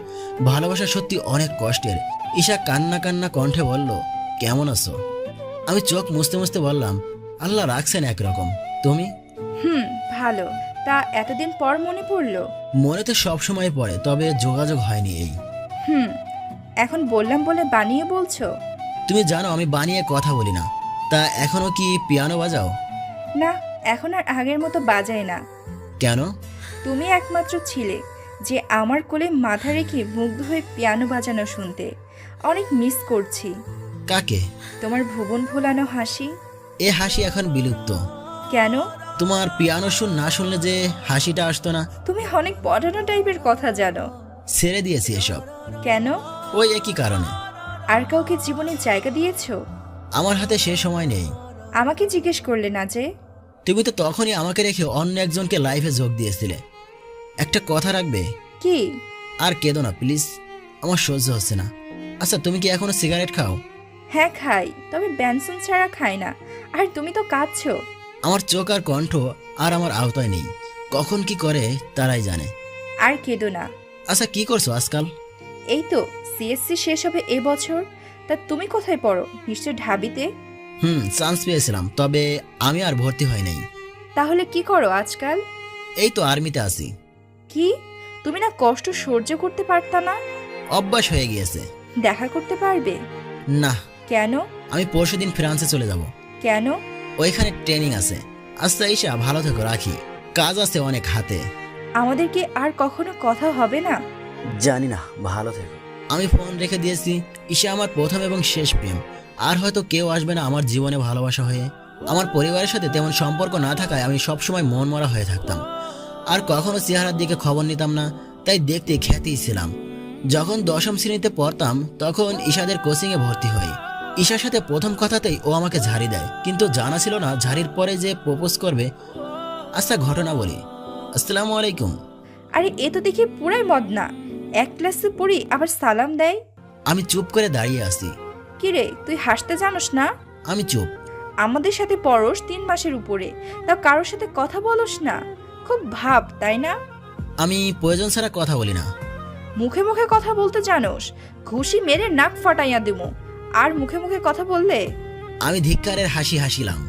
ভালোবাসা সত্যি অনেক কষ্টের। ঈশা কান্না কান্না কণ্ঠে বলল, কেমন আছো? আমি চোখ মুছতে মুছতে বললাম, আল্লাহ রাখছেন একরকম, তুমি? ভালো। তা এতদিন পর মনে পড়লো? মনে তো সব সময় পড়ে, তবে যোগাযোগ হয়নি। এই এখন বললাম বলে বানিয়ে বলছো? তুমি জানো আমি বানিয়ে কথা বলি না। তা এখনো কি পিয়ানো বাজাও? না, এখন আর আগের মতো বাজাই না। কেন? তুমি একমাত্র ছিলে যে আমার কোলে মাথা রেখে মুগ্ধ হয়ে পিয়ানো বাজানো শুনতে। অনেক মিস করছি। কাকে? তোমার ভুবন ভোলানো হাসি। এ হাসি এখন বিলুপ্ত। কেন? তোমার পিয়ানো শুন না শুনলে যে হাসিটা আসতো না। তুমি অনেক পড়ানো টাইপের কথা জানো। ছেড়ে দিয়েছি এসব। কেন? ওই একই কারণে। আর কাউকে জীবনে জায়গা দিয়েছো? আমার হাতে সে সময় নেই। আমাকে জিজ্ঞেস করলে না যে? তুমি তো তখনই আমাকে রেখে অন্য একজনকে লাইফে যোগ দিয়েছিলে। একটা কথা রাখবে? কি? আর কেঁদো না প্লিজ, আমার সহ্য হচ্ছে না। আচ্ছা তুমি কি এখনো সিগারেট খাও? হ্যাঁ খাই, তবে বেনসন ছাড়া খাই না। আর তুমি তো কাঁদছো। আমার চোখ আর কণ্ঠ আর আমার আওতায় নেই। কখন কি করে তারাই জানে। আর কেঁদো না। আচ্ছা কি করছো আজকাল? এই তো সিএসসি শেষ হবে এবছর। তা তুমি কোথায় পড়ো? নিশ্চয় ঢাবিতে। চান্স পেয়েছিলাম, তবে আমি আর ভর্তি হয় নাই। তাহলে কি করো আজকাল? এই তো আর্মিতে আছি। কি, তুমি না কষ্ট সহ্য করতে পারতা না? অভ্যাস হয়ে গিয়েছে। দেখা করতে পারবে না। কেন? আমি পরশুদিন ফ্রান্সে চলে যাব। কেন? ওইখানে ট্রেনিং আছে। আচ্ছা ঈশা, ভালো থেকো, রাখি, কাজ আছে অনেক হাতে। আমাদের কি আর কখনো কথা হবে না? জানি না, ভালো থেকো। আমি ফোন রেখে দিয়েছি। ঈশা আমার প্রথম এবং শেষ প্রেম। আর হয়তো কেউ আসবে না আমার জীবনে ভালোবাসা হয়ে। আমার পরিবারের সাথে তেমন সম্পর্ক না থাকায় আমি সবসময় মন মরা হয়ে থাকতাম, আর কখনো চেহারার দিকে খবর নিতাম না, তাই দেখতে খ্যাতিই ছিলাম। যখন 10ম শ্রেণীতে পড়তাম তখন ঈশাদের কোচিংয়ে ভর্তি হই। ঈশার সাথে প্রথম কথাতেই ও আমাকে ঝাড়ি দেয়, কিন্তু জানা ছিল না ঝাড়ির পরে যে প্রপোজ করবে। আচ্ছা ঘটনা বলি। আসসালামু আলাইকুম। আরে এ তো দেখি পুরাই মদনা। এক ক্লাসে পড়ি আবার সালাম দেয়। আমি চুপ করে দাঁড়িয়ে আছি। কিরে, তুই হাসতে জানোস না? আমি চুপ। আমাদের সাথে পড়োস 3 মাসের উপরে, তা কারোর সাথে কথা বলোস না। খুব ভাব, তাই না? আমি প্রয়োজন ছাড়া কথা বলি না। মুখে মুখে কথা বলতে জানোস? ঘুষি মেরে নাক ফাটাইয়া দেবো। আর মুখে মুখে কথা বললে? আমি ধিক্কারের হাসি হাসিলাম।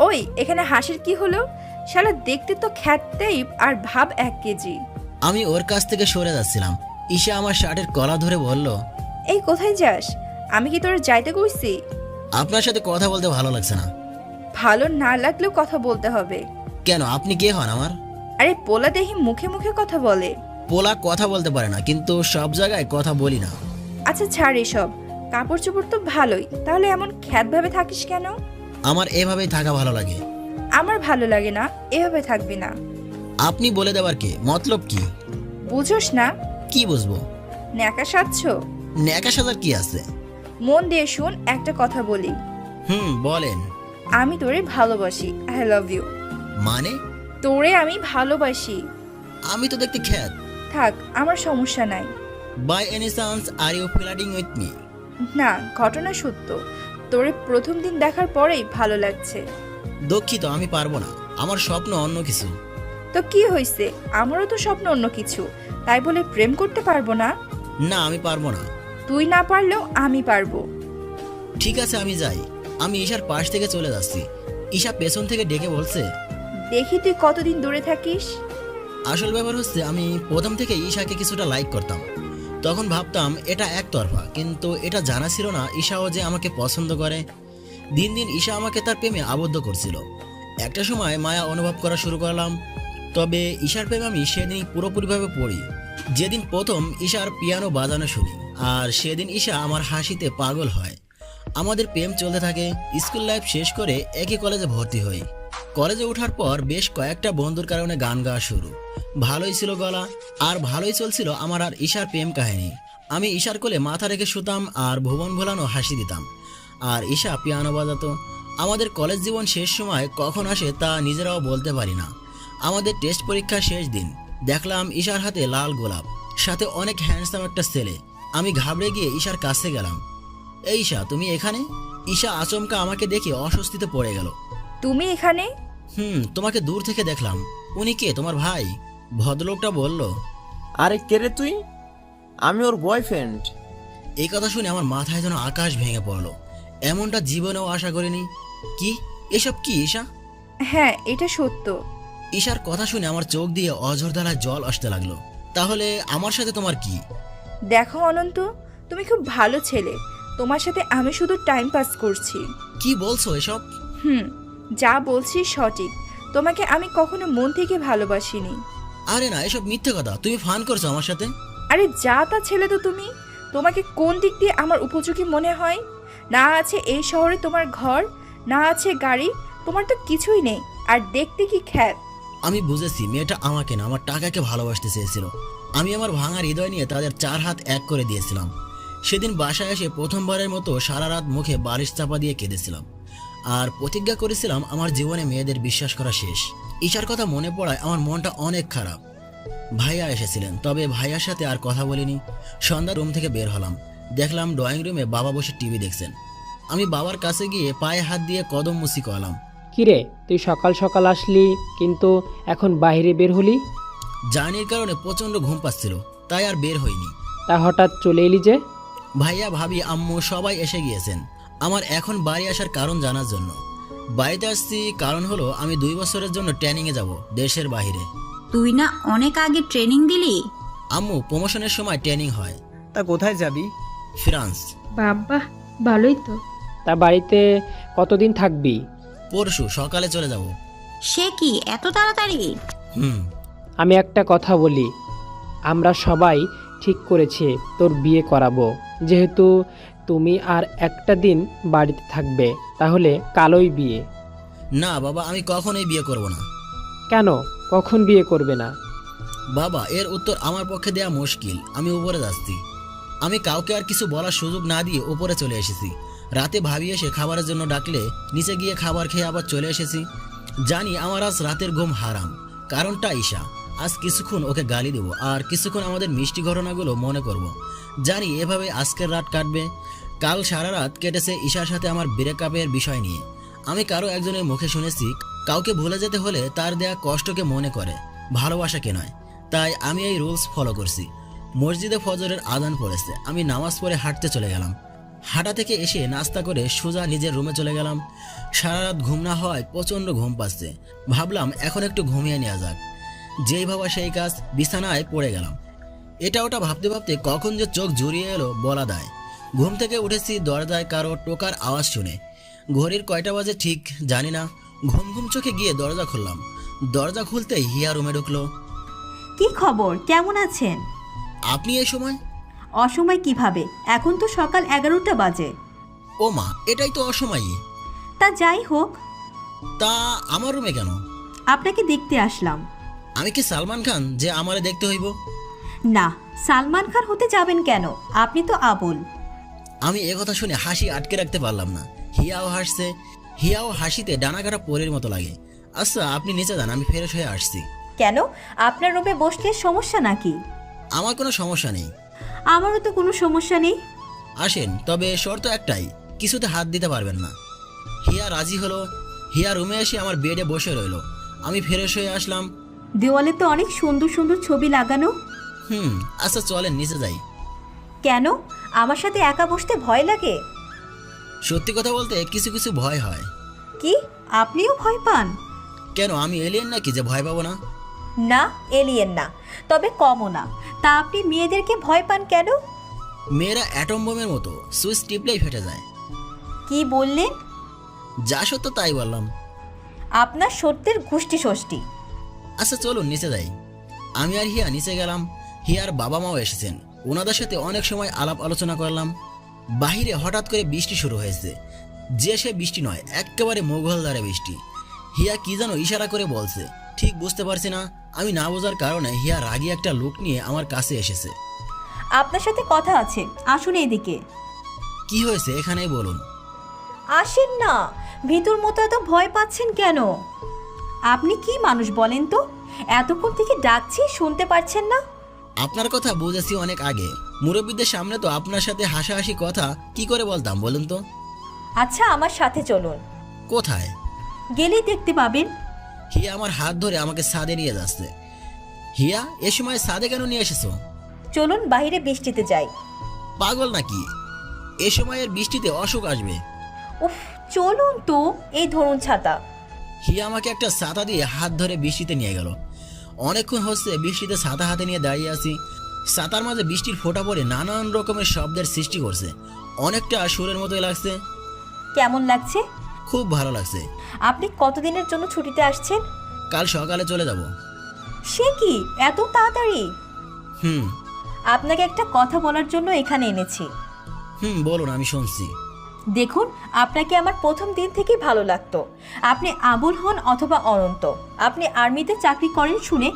ওই এখানে হাসির কি হলো? শালা দেখতে তো খ্যাত টাইপ, আর ভাব 1 কেজি। আমি ওর কাছ থেকে সরে যাচ্ছিলাম। ঈশা আমার শার্টের কলা ধরে বলল, এই কোথায় যাস? আমি কি তোর যাইতে কইছি? আপনার সাথে কথা বলতে ভালো লাগছে না। ভালো না লাগলেও কথা বলতে হবে। কেন, আপনি কে হন আমার? আরে পোলা দেহি মুখে মুখে কথা বলে। পোলা কথা বলতে পারে না, কিন্তু সব জায়গায় কথা বলি না। আচ্ছা ছাড় এসব। কাপড় চোপড় তো ভালোই, তাহলে এমন খ্যাত ভাবে থাকিস কেন? আমার এভাবেই থাকা ভালো লাগে। আমার ভালো লাগে না, এভাবে থাকবি না। আপনি বলে দেবার কে? মতলব কি? বুঝোস না? কি বুঝবো? ন্যাকা সাজছ? ন্যাকা সাজার কি আছে? মন দিয়ে শুন, একটা কথা বলি। বলেন। আমি তোরে ভালোবাসি। I love you. মানে? তোরে আমি ভালোবাসি। আমি তো দেখতে খ্যাত। থাক, আমার সমস্যা নাই। By any chance are you flirting with me? না, ঘটনা সত্য। তোরে প্রথম দিন দেখার পরেই ভালো লাগছে। দুঃখিত, আমি পারবো না, আমার স্বপ্ন অন্য কিছু। তো কি হয়েছে? আমারও তো স্বপ্ন অন্য কিছু, তাই বলে প্রেম করতে পারবো না? না, আমি পারবো না। তুই না পারলেও আমি পারবো। ঠিক আছে, আমি যাই। আমি ঈশার পাশ থেকে চলে যাচ্ছি। ঈশা পেছন থেকে ডেকে বলছে, দেখি তুই কতদিন দূরে থাকিস। আসল ব্যাপার হচ্ছে আমি প্রথম থেকে ঈশাকে কিছুটা লাইক করতাম। তখন ভাবতাম এটা একতরফা, কিন্তু এটা জানা ছিল না ঈশাও যে আমাকে পছন্দ করে। দিন দিন ঈশা আমাকে তার প্রেমে আবদ্ধ করছিল। একটা সময় মায়া অনুভব করা শুরু করলাম। তবে ঈশার প্রেমে আমি সেদিনই পুরোপুরিভাবে পড়ি, যেদিন প্রথম ঈশার পিয়ানো বাজানো শুনি। আর সেদিন ঈশা আমার হাসিতে পাগল হয়। আমাদের প্রেম চলতে থাকে। স্কুল লাইফ শেষ করে একই কলেজে ভর্তি হই। কলেজে ওঠার পর বেশ কয়েকটা বন্ধুর কারণে গান গাওয়া শুরু। ভালোই ছিল গলা, আর ভালোই চলছিল আমার আর ঈশার প্রেম কাহিনী। আমি ঈশার কোলে মাথা রেখে শুতাম আর ভুবন ভোলানো হাসি দিতাম, আর ঈশা পিয়ানো বাজাতো। আমাদের কলেজ জীবন শেষ সময় কখন আসে তা নিজেরাও বলতে পারি না। আমাদের টেস্ট পরীক্ষা শেষ দিন দেখলাম ঈশার হাতে লাল গোলাপ, সাথে অনেক হ্যান্ডসাম একটা ছেলে। আমি ঘাবড়ে গিয়ে ঈশার কাছে গেলাম। এই ঈশা, তুমি এখানে? ঈশা আচমকা আমাকে দেখে অস্বস্তিতে পড়ে গেল। তুমি এখানে? তোমাকে দূর থেকে দেখলাম। উনি কে, তোমার ভাই? ভদ্রলোকটা বলল। আরে কে রে তুই? আমি ওর বয়ফ্রেন্ড। এই কথা শুনে আমার মাথায় যেন আকাশ ভেঙে পড়লো। এমনটা জীবনেও আশা করিনি। কি এসব কি ঈশা? হ্যাঁ, এটা সত্য। ঈশার কথা শুনে আমার চোখ দিয়ে অঝর ধারায় জল আসতে লাগলো। তাহলে আমার সাথে তোমার কি? দেখো অনন্ত, তুমি খুব ভালো ছেলে। তোমার সাথে আমি শুধু টাইম পাস করছি। কি বলছো এসব? যা বলছি সঠিক। তোমাকে আমি কখনো মন থেকে ভালোবাসিনি। আরে না, এসব মিথ্যে কথা। তুমি ফান করছো আমার সাথে? আরে যা তা ছেলে তো তুমি। তোমাকে কোন দিক দিয়ে আমার উপযোগী মনে হয়? না আছে এই শহরে তোমার ঘর, না আছে গাড়ি, তোমার তো কিছুই নেই। আর দেখতে কি খ্যাত। আমি বুঝেছি, মেয়েটা আমাকে না, আমার টাকাকে ভালোবাসতে চেয়েছিল। আমি আমার ভাঙা হৃদয় নিয়ে তাদের 4 হাত এক করে দিয়েছিলাম। সেদিন বাসায় এসে প্রথমবারের মতো সারা রাত মুখে বালিশ চাপা দিয়ে কেঁদেছিলাম, আর প্রতিজ্ঞা করেছিলাম আমার জীবনে মেয়েদের বিশ্বাস করা শেষ। ঈশার কথা মনে পড়ায় আমার মনটা অনেক খারাপ। ভাইয়া এসেছিলেন, তবে ভাইয়ার সাথে আর কথা বলিনি। সন্ধ্যা রুম থেকে বের হলাম, দেখলাম ড্রয়িং রুমে বাবা বসে টিভি দেখছেন। আমি বাবার কাছে গিয়ে পায়ে হাত দিয়ে কদম মুসি করলাম। কিরে, তুই সকাল সকাল আসলি কিন্তু এখন বাইরে বের হলি? জার্নির কারণে প্রচন্ড ঘুম পাচ্ছিল, তাই আর বের হইনি। তা হঠাৎ চলে এলি যে? ভাইয়া, ভাবি, আম্মু সবাই এসে গিয়েছেন আমার এখন বাড়ি আসার কারণ জানার জন্য। বাড়িতে আসছি কারণ হলো আমি 2 বছরের জন্য ট্রেনিংয়ে যাব দেশের বাইরে। তুই না অনেক আগে ট্রেনিং দিলি? আম্মু, প্রমোশনের সময় ট্রেনিং হয়। তা কোথায় যাবি? ফ্রান্স। বাবা, ভালোই তো। তা বাড়িতে কতদিন থাকবি? পরশু সকালে চলে যাব। সে কি এত তাড়াতাড়ি? আমি একটা কথা বলি, আমরা সবাই ঠিক করেছি তোর বিয়ে করাবো। যেহেতু তুমি আর একটা দিন বাড়িতে থাকবে, তাহলে কালই বিয়ে। না বাবা, আমি কখনোই বিয়ে করব না। কেন, কখন বিয়ে করবে না? বাবা, এর উত্তর আমার পক্ষে দেওয়া মুশকিল। আমি উপরে যাচ্ছি। আমি কাউকে আর কিছু বলার সুযোগ না দিয়ে উপরে চলে এসেছি। রাতে ভাবি এসে খাবারের জন্য ডাকলে নিচে গিয়ে খাবার খেয়ে আবার চলে এসেছি। জানি আমার আজ রাতের ঘুম হারাম। কারণটা ঈশা। আজ কিছুক্ষণ ওকে গালি দেবো, আর কিছুক্ষণ আমাদের মিষ্টি ঘটনাগুলো মনে করব। জানি এভাবে আজকের রাত কাটবে। কাল সারা রাত কেটেছে ঈশার সাথে আমার ব্রেকআপের বিষয় নিয়ে। আমি কারো একজনের মুখে শুনেছি, কাউকে ভুলে যেতে হলে তার দেয়া কষ্টকে মনে করে, ভালোবাসাকে নয়। তাই আমি এই রুলস ফলো করছি। মসজিদে ফজরের আজান পড়েছে, আমি নামাজ পড়ে হাঁটতে চলে গেলাম। হাঁটা থেকে এসে নাস্তা করে সোজা নিজের রুমে চলে গেলাম। সারা রাত ঘুম না হয় প্রচণ্ড ঘুম পাচ্ছে। ভাবলাম এখন একটু ঘুমিয়ে নেওয়া যাক। যেই ভাবা সেই কাজ, বিছানায় পড়ে গেলাম। এটা ওটা ভাবতে ভাবতে কখন যে চোখ জুড়িয়ে এলো বলা দায়। ঘুম থেকে উঠেছি দরজায় কারো টোকার আওয়াজ শুনে। ঘড়ির কয়টা বাজে ঠিক জানি না। ঘুম ঘুম চোখে গিয়ে দরজা খুললাম। দরজা খুলতেই হিয়া রুমে ঢুকলো। কি খবর, কেমন আছেন? আপনি এই সময়? অসময় কিভাবে? এখন তো সকাল 11টা বাজে। ও মা, এটাই তো অসময়ই। তা যাই হোক, তা আমার রুমে কেন? আপনাকে দেখতে আসলাম। আমি কি সালমান খান যে আমারে দেখতে হইব? না, সালমান খান হতে যাবেন কেন? আপনি তো আবুল। আমি একথা শুনে হাসি আটকে রাখতে পারলাম না। হিয়াও হাসছে। হিয়াও হাসিতে ডানাকাটা পরের মতো লাগে। আচ্ছা আপনি নিচে যান, আমি ফ্রেশ হয়ে আসছি। কেন? আপনার রুমে বসলে সমস্যা নাকি? আমার কোনো সমস্যা নেই। আমারও তো কোনো সমস্যা নেই। আসেন, তবে শর্ত একটাই, কিছুতে হাত দিতে পারবেন না। হিয়া রাজি হলো। হিয়া রুমে এসে আমার বেডে বসে রইলো। আমি ফ্রেশ হয়ে আসলাম। দেওয়ালে তো অনেক সুন্দর সুন্দর ছবি লাগানো। আচ্ছা চলেন নিচে যাই। কেন? আমার সাথে একা বসতে ভয় লাগে? সত্যি কথা বলতে কিছু কিছু ভয় হয়। কি, আপনিও ভয় পান? কেন, আমি এলিয়েন নাকি যে ভয় পাবো না? না, এলিয়েন না, তবে কমও না। তা আপনি মেয়েদেরকে ভয় পান কেন? মেয়েরা অ্যাটম বোমের মতো, সুইচ টিপলেই ফেটে যায়। কি বললেন? যা সত্য তাই বললাম। আপনার সত্যের গুষ্টি ষষ্ঠী। আচ্ছা চলুন নিচে যাই। আমি আর হিয়া নিচে গেলাম। হিয়ার বাবা মাও এসেছেন, ওনাদের সাথে অনেক সময় আলাপ আলোচনা করলাম। বাহিরে হঠাৎ করে বৃষ্টি শুরু হয়েছে। যে সে বৃষ্টি নয়, একেবারে মোঘলধারে বৃষ্টি। হিয়া কি যেন ইশারা করে বলছে, ঠিক বুঝতে পারছি না। আমি না বোঝার কারণে হিয়া রাগী একটা লুক নিয়ে আমার কাছে এসেছে। আপনার সাথে কথা আছে, আসুন এইদিকে। কি হয়েছে এখানেই বলুন। আসেন না, ভিতর মতো এত ভয় পাচ্ছেন কেন? আপনি কি মানুষ বলেন তো? এতক্ষণ থেকে ডাকছি, শুনতে পারছেন না? আপনার কথা বুঝেছি অনেক আগে। মুরব্বীদের সামনে তো আপনার সাথে হাসাহাসি কথা কি করে বলতাম বলুন তো? আচ্ছা আমার সাথে চলুন। কোথায়? গেলেই দেখতে পাবেন। হিয়া আমার হাত ধরে আমাকে ছাদে নিয়ে যাচ্ছে। হিয়া, এ সময় ছাদে কেন নিয়ে এসেছো? চলুন বাইরে বৃষ্টিতে যাই। পাগল নাকি? এ সময়ের বৃষ্টিতে অসুখ আসবে। উফ, চলুন তো, এই ধরুন ছাতা। হিয়া আমাকে একটা ছাতা দিয়ে হাত ধরে বৃষ্টিতে নিয়ে গেল। অনেকক্ষণ হচ্ছে বৃষ্টিতে ছাতা হাতে নিয়ে দাঁড়িয়ে আছি। ছাতার মাঝে বৃষ্টির ফোঁটা পড়ে নানান রকমের শব্দের সৃষ্টি করছে। অনেকটা সুরের মতোই লাগছে। কেমন লাগছে? খুব ভালো লাগছে। আপনি কতদিনের জন্য ছুটিতে আসছেন? কাল সকালে চলে যাব। সে কি, এত তাড়াতাড়ি? হুম। আপনাকে একটা কথা বলার জন্য এখানে এনেছি। বলুন, আমি শুনছি। দেখুন, আপনাকে আমার প্রথম দিন থেকেই ভালো লাগতো। আপনি আবুল হন অথবা অনন্ত, আপনি আর্মিতে চাকরি করেন শুনে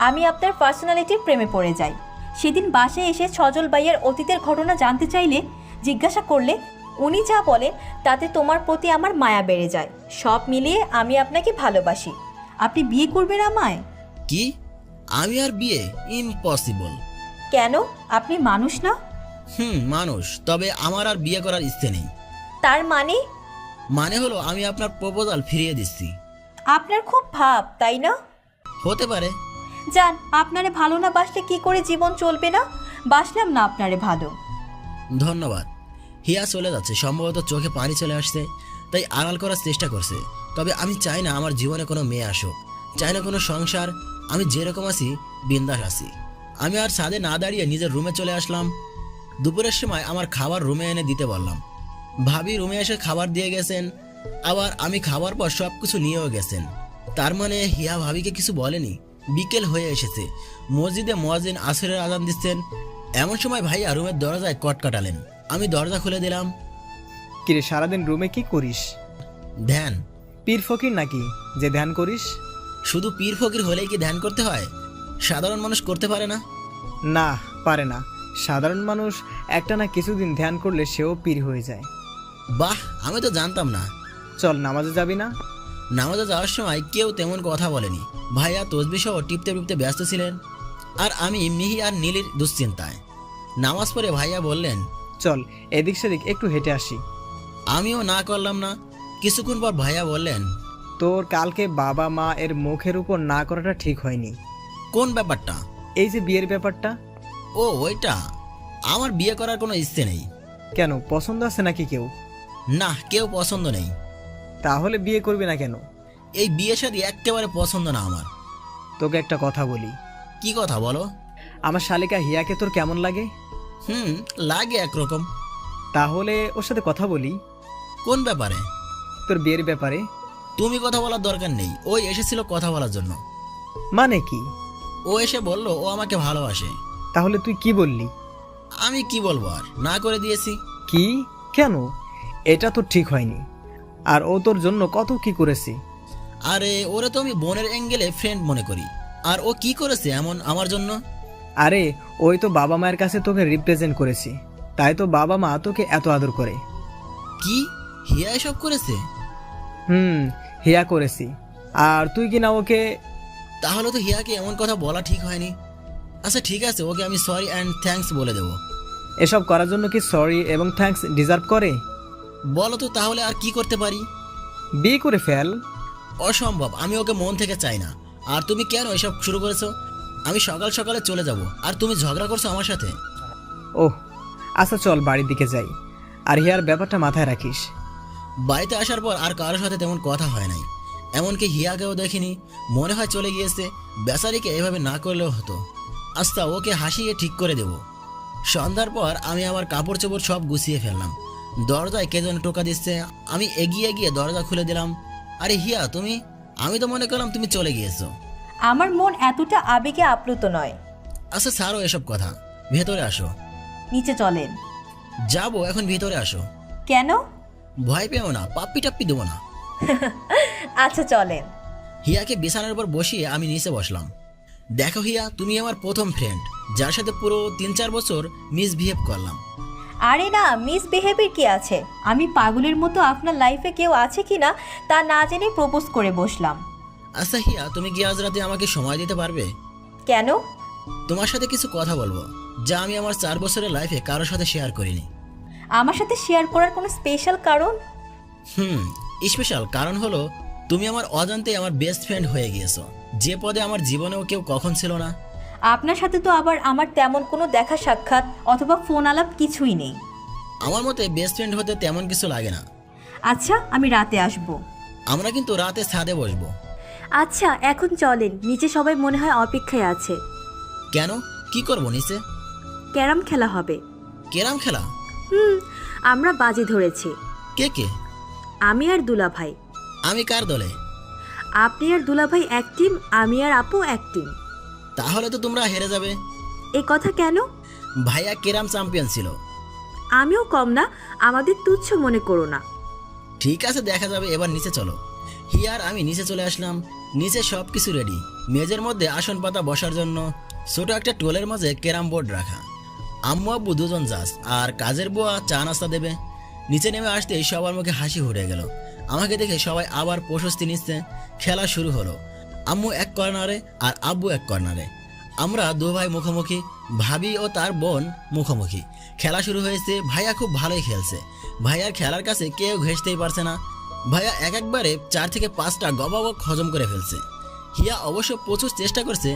আমি আপনার পার্সোনালিটির প্রেমে পড়ে যাই। সেদিন বাসায় এসে সজল ভাইয়ের অতীতের ঘটনা জানতে চাইলে, জিজ্ঞাসা করলে উনি যা বলেন তাতে তোমার প্রতি আমার মায়া বেড়ে যায়। সব মিলিয়ে আমি আপনাকে ভালোবাসি। আপনি বিয়ে করবেন আমায়? কি? আমি আর বিয়ে? ইম্পসিবল। কেন? আপনি মানুষ না? মানুষ, তবে আমার আর বিয়ে করার ইচ্ছে নেই। তার মানে? মানে হলো আমি আপনার প্রপোজাল ফিরিয়ে দিচ্ছি। আপনার খুব ভাব, তাই না? হতে পারে। যান, আপনারে ভালো না বাসলে কি করে জীবন চলবে? না বাসলাম না আপনারে ভালো। ধন্যবাদ। হিয়া চলে যাচ্ছে, সম্ভবত চোখে পানি চলে আসছে, তাই আড়াল করার চেষ্টা করছে। তবে আমি চাই না আমার জীবনে কোনো মেয়ে আসুক, চাই না কোনো সংসার। আমি যেরকম আছি বিন্দাস আছি। আমি আর ছাদে না দাঁড়িয়ে নিজের রুমে চলে আসলাম। দুপুরের সময় আমার খাবার রুমে এনে দিতে বললাম। ভাবি রুমে এসে খাবার দিয়ে গেছেন, আবার আমি খাবার পর সব কিছু নিয়েও গেছেন। তার মানে হিয়া ভাবিকে কিছু বলেনি। বিকেল হয়ে এসেছে, মসজিদে মুয়াজ্জিন আসরের আজান দিচ্ছেন। এমন সময় ভাইয়া রুমের দরজায় কটকাটালেন। আমি দরজা খুলে দিলাম। কিরে, সারাদিন রুমে কি করিস? ধ্যান। পীর ফকির নাকি যে ধ্যান করিস? শুধু পীর ফকির হলেই কি ধ্যান করতে হয়? সাধারণ মানুষ করতে পারে না? না, পারে না। সাধারণ মানুষ একটা না কিছুদিন ধ্যান করলে সেও পীর হয়ে যায়। বাহ, আমি তো জানতাম না। চল, নামাজে যাবি না? নামাজে যাওয়ার সময় কেউ তেমন কথা বলেনি। ভাইয়া তসবিহ সহ টিপতে টিপতে ব্যস্ত ছিলেন, আর আমি মিহি আর নীলির দুশ্চিন্তায়। নামাজ পড়ে ভাইয়া বললেন, চল এদিক সেদিক একটু হেঁটে আসি। আমিও না করলাম না। কিছুক্ষণ পর ভাইয়া বললেন, তোর কালকে বাবা মা এর মুখের উপর না করাটা ঠিক হয়নি। কোন ব্যাপারটা? এই যে বিয়ের ব্যাপারটা। ও ওইটা? আমার বিয়ে করার কোনো ইচ্ছে নেই। কেন, পছন্দ আছে নাকি কেউ? না, কেউ পছন্দ নেই। তাহলে বিয়ে করবি না কেন? এই বিয়ে শাদী একেবারে পছন্দ না আমার। তোকে একটা কথা বলি। কি কথা বলো? আমার শালিকা হিয়াকে তোর কেমন লাগে? লাগে একরকম। তাহলে ওর সাথে কথা বলি। কোন ব্যাপারে? তোর বিয়ের ব্যাপারে। তুমি কথা বলার দরকার নেই, ওই এসেছিল কথা বলার জন্য। মানে কি? ও এসে বলল ও আমাকে ভালোবাসে। তাহলে তুই কি বললি? আমি কি বলবো, আর না করে দিয়েছি। কি? কেন? এটা তো ঠিক হয়নি। আর ও তোর জন্য কত কি করেছে। আরে ওরে তো আমি বোনের অ্যাঙ্গেলে ফ্রেন্ড মনে করি, আর ও কি করেছে এমন আমার জন্য? আরে ওই তো বাবা মায়ের কাছে তোকে রিপ্রেজেন্ট করেছি, তাই তো বাবা মা তোকে এত আদর করে। কি? হিয়া এসব করেছে? হিয়া করেছি। আর তুই কি না ওকে? তাহলে তো হিয়াকে এমন কথা বলা ঠিক হয়নি। আচ্ছা ঠিক আছে, ওকে আমি সরি অ্যান্ড থ্যাঙ্কস বলে দেবো। এসব করার জন্য কি সরি এবং থ্যাঙ্কস ডিজার্ভ করে? বলো তো তাহলে আর কি করতে পারি? বিয়ে করে ফেল। অসম্ভব, আমি ওকে মন থেকে চাই না। আর তুমি কেন এসব শুরু করেছো? আমি সকাল সকালে চলে যাব আর তুমি ঝগড়া করছো আমার সাথে। ওহ আচ্ছা চল বাড়ির দিকে যাই। আর হিয়ার ব্যাপারটা মাথায় রাখিস। বাড়িতে আসার পর আর কারোর সাথে তেমন কথা হয় নাই, এমনকি হিয়াকেও দেখিনি। মনে হয় চলে গিয়েছে। বেচারিকে এভাবে না করলেও হতো। আচ্ছা ওকে হাসিয়ে ঠিক করে দেব। সন্ধ্যার পর আমি আমার কাপড় চোপড় সব গুছিয়ে ফেললাম। দরজায় কে যেন টোকা দিচ্ছে। আমি এগিয়ে গিয়ে দরজা খুলে দিলাম। আরে হিয়া তুমি? আমি তো মনে করলাম তুমি চলে গিয়েছো। আমার মন এতটা আবেগে আপ্লুত নয়। আচ্ছা ছাড়ো এসব কথা, ভেতরে আসো। নিচে চলেন। যাবো, এখন ভিতরে আসো। কেন? ভয় পেও না, পাপ্পি টাপ্পি দেবো না। আচ্ছা চলেন। হিয়াকে বিছানার উপর বসিয়ে আমি নিচে বসলাম। দেখো হিয়া, তুমি আমার প্রথম ফ্রেন্ড যার সাথে পুরো 3-4 বছর মিসবিহেভ করলাম। আরে না, মিসবিহেভিয়ার কি আছে? আমি পাগলের মতো আপনার লাইফে কেউ আছে কি না তা না জেনে প্রপোজ করে বসলাম। আচ্ছা হিয়া, তুমি কি আজ রাতে আমাকে সময় দিতে পারবে? কেন? তোমার সাথে কিছু কথা বলবো যা আমি আমার 4 বছরের লাইফে কারোর সাথে শেয়ার করিনি। আমার সাথে শেয়ার করার কোনো স্পেশাল কারণ? স্পেশাল কারণ হলো তুমি আমার অজান্তে আমার বেস্ট ফ্রেন্ড হয়ে গিয়েছো, যে পদে আমার জীবনেও কেউ কখন ছিল না। আপনার সাথে তো আবার আমার তেমন কোনো দেখা সাক্ষাৎ অথবা ফোন আলাপ কিছুই নেই। আমার মতে বেস্ট ফ্রেন্ড হতে তেমন কিছু লাগে না। আচ্ছা আমি রাতে আসব। আমরা কিন্তু রাতে ছাদে বসবো। আচ্ছা এখন চলেন, নিচে সবাই মনে হয় অপেক্ষায় আছে। কেন, কি করবো নিচে? ক্যারাম খেলা হবে। ক্যারাম খেলা? আমরা বাজি ধরেছি। কে কে? আমি আর দুলাভাই। আমি কার দলে? আপনি আর দুলাভাই এক টিম, আমি আর আপু এক টিম। তাহলে তো তোমরা হেরে যাবে। এই কথা কেন? ভাইয়া ক্যারাম চ্যাম্পিয়ন ছিল। আমিও কম না, আমাদের তুচ্ছ মনে করো না। ঠিক আছে দেখা যাবে, এবার নিচে চলো। হিয়ার আমি নিচে চলে আসলাম। নিচে সব কিছু রেডি। মেজের মধ্যে আসন পাতা বসার জন্য ছোট একটা টোলের মাঝে ক্যারাম বোর্ড রাখা। আম্মু আব্বু দুজন যাস আর কাজের বুয়া চা নাস্তা দেবে। নিচে নেমে আসতেই সবার মুখে হাসি ফুটে গেল। আমাকে দেখে সবাই আবার প্রশস্তি নিচ্ছে। খেলা শুরু হলো। আম্মু এক কর্নারে আর আব্বু এক কর্নারে। আমরা দু ভাই মুখোমুখি, ভাবি ও তার বোন মুখোমুখি। খেলা শুরু হয়েছে। ভাইয়া খুব ভালোই খেলছে। ভাইয়ার খেলার কাছে কেউ ঘেঁষতেই পারছে না। ভাইয়া একবারে 4 থেকে 5টা গবাগক হজম করে ফেলছে। হিয়া অবশ্য প্রচুর চেষ্টা করছে।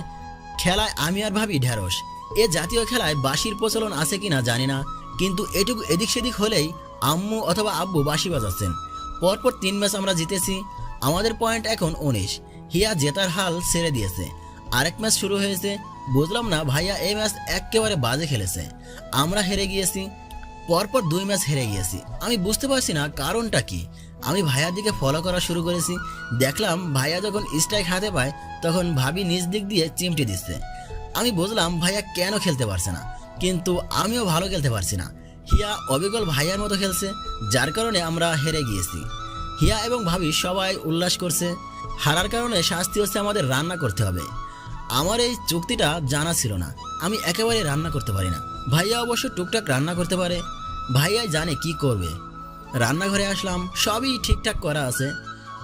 খেলায় আমি আর ভাবি ঢেঁড়স। এ জাতীয় খেলায় বাঁশির প্রচলন আছে কিনা জানি না, কিন্তু এটুকু এদিক সেদিক হলেই আম্মু অথবা আব্বু বাঁশি বাজাচ্ছেন। পরপর 3 ম্যাচ আমরা জিতেছি। আমাদের পয়েন্ট এখন 19। হিয়া জেতার হাল ছেড়ে দিয়েছে। আরেক ম্যাচ শুরু হয়েছে। বুঝলাম না ভাইয়া এই ম্যাচ একেবারে বাজে খেলেছে। আমরা হেরে গিয়েছি। পরপর 2 ম্যাচ হেরে গিয়েছি। আমি বুঝতে পারছি না কারণটা কি। আমি ভাইয়ার দিকে ফলো করা শুরু করেছি। দেখলাম ভাইয়া যখন স্ট্রাইক হাতে পায় তখন ভাবি নিজ দিক দিয়ে চিমটি দিচ্ছে। আমি বুঝলাম ভাইয়া কেন খেলতে পারছে না, কিন্তু আমিও ভালো খেলতে পারছি না। হিয়া অবিকল ভাইয়ার মতো খেলছে, যার কারণে আমরা হেরে গিয়েছি। হিয়া এবং ভাবি সবাই উল্লাস করছে। হারার কারণে শাস্তি হচ্ছে আমাদের রান্না করতে হবে। আমার এই চুক্তিটা জানা ছিল না। আমি একেবারে রান্না করতে পারি না। ভাইয়া অবশ্য টুকটাক রান্না করতে পারে। ভাইয়া জানে কি করবে। রান্নাঘরে আসলাম, সবই ঠিকঠাক করা আছে।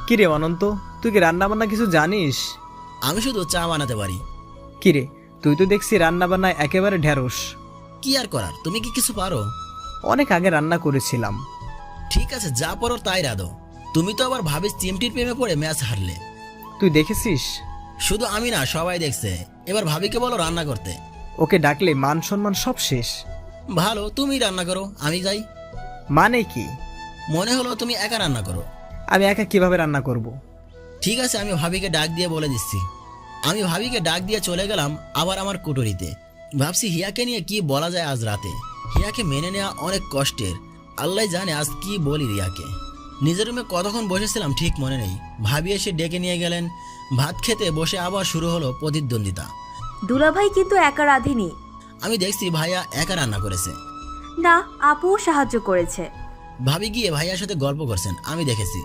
কিরে অনন্ত, তুই কি রান্না বান্না কিছু জানিস? আমি শুধু চা বানাতে পারি। কিরে তুই তো দেখছি রান্না বান্নায় একেবারে ঢেঁড়স। কি আর করার, তুমি কি কিছু পারো? অনেক আগে রান্না করেছিলাম। ঠিক আছে যা পারো তাই রাধো। তুমি তো আবার ভাবিস চিমটির প্রেমে পড়ে ম্যাচ হারলে। তুই দেখেছিস? শুধু আমি না, সবাই দেখছে। এবার ভাবিকে বলো রান্না করতে। ওকে ডাকলে মান সম্মান সব শেষ। ভালো, তুমি রান্না করো, আমি যাই। মানে কি? মনে হলো তুমি একা রান্না করো। আমি একা কিভাবে রান্না করব? ঠিক আছে, আমি ভাবিকে ডাক দিয়ে বলে দিচ্ছি। আমি ভাবিকে ডাক দিয়ে চলে গেলাম আবার আমার কুটুরিতে। ভাবছি হিয়াকে নিয়ে কি বলা যায় আজ রাতে। হিয়াকে মেনে নেওয়া অনেক কষ্টের। আল্লাহ জানে আজ কি বলি রিয়াকে। নিজের রুমে কতক্ষণ বসেছিলাম ঠিক মনে নেই। ভাবি এসে ডেকে নিয়ে গেলেন। ভাত খেতে বসে আবার শুরু হলো প্রতিদ্বন্দ্বিতা। দুলাভাই কিন্তু একা রাঁধেনি। আমি দেখছি ভাইয়া একা রান্না করেছে। না, আপুও সাহায্য করেছে। ভাবি গিয়ে ভাইয়ার সাথে গল্প করছেন, আমি দেখেছি।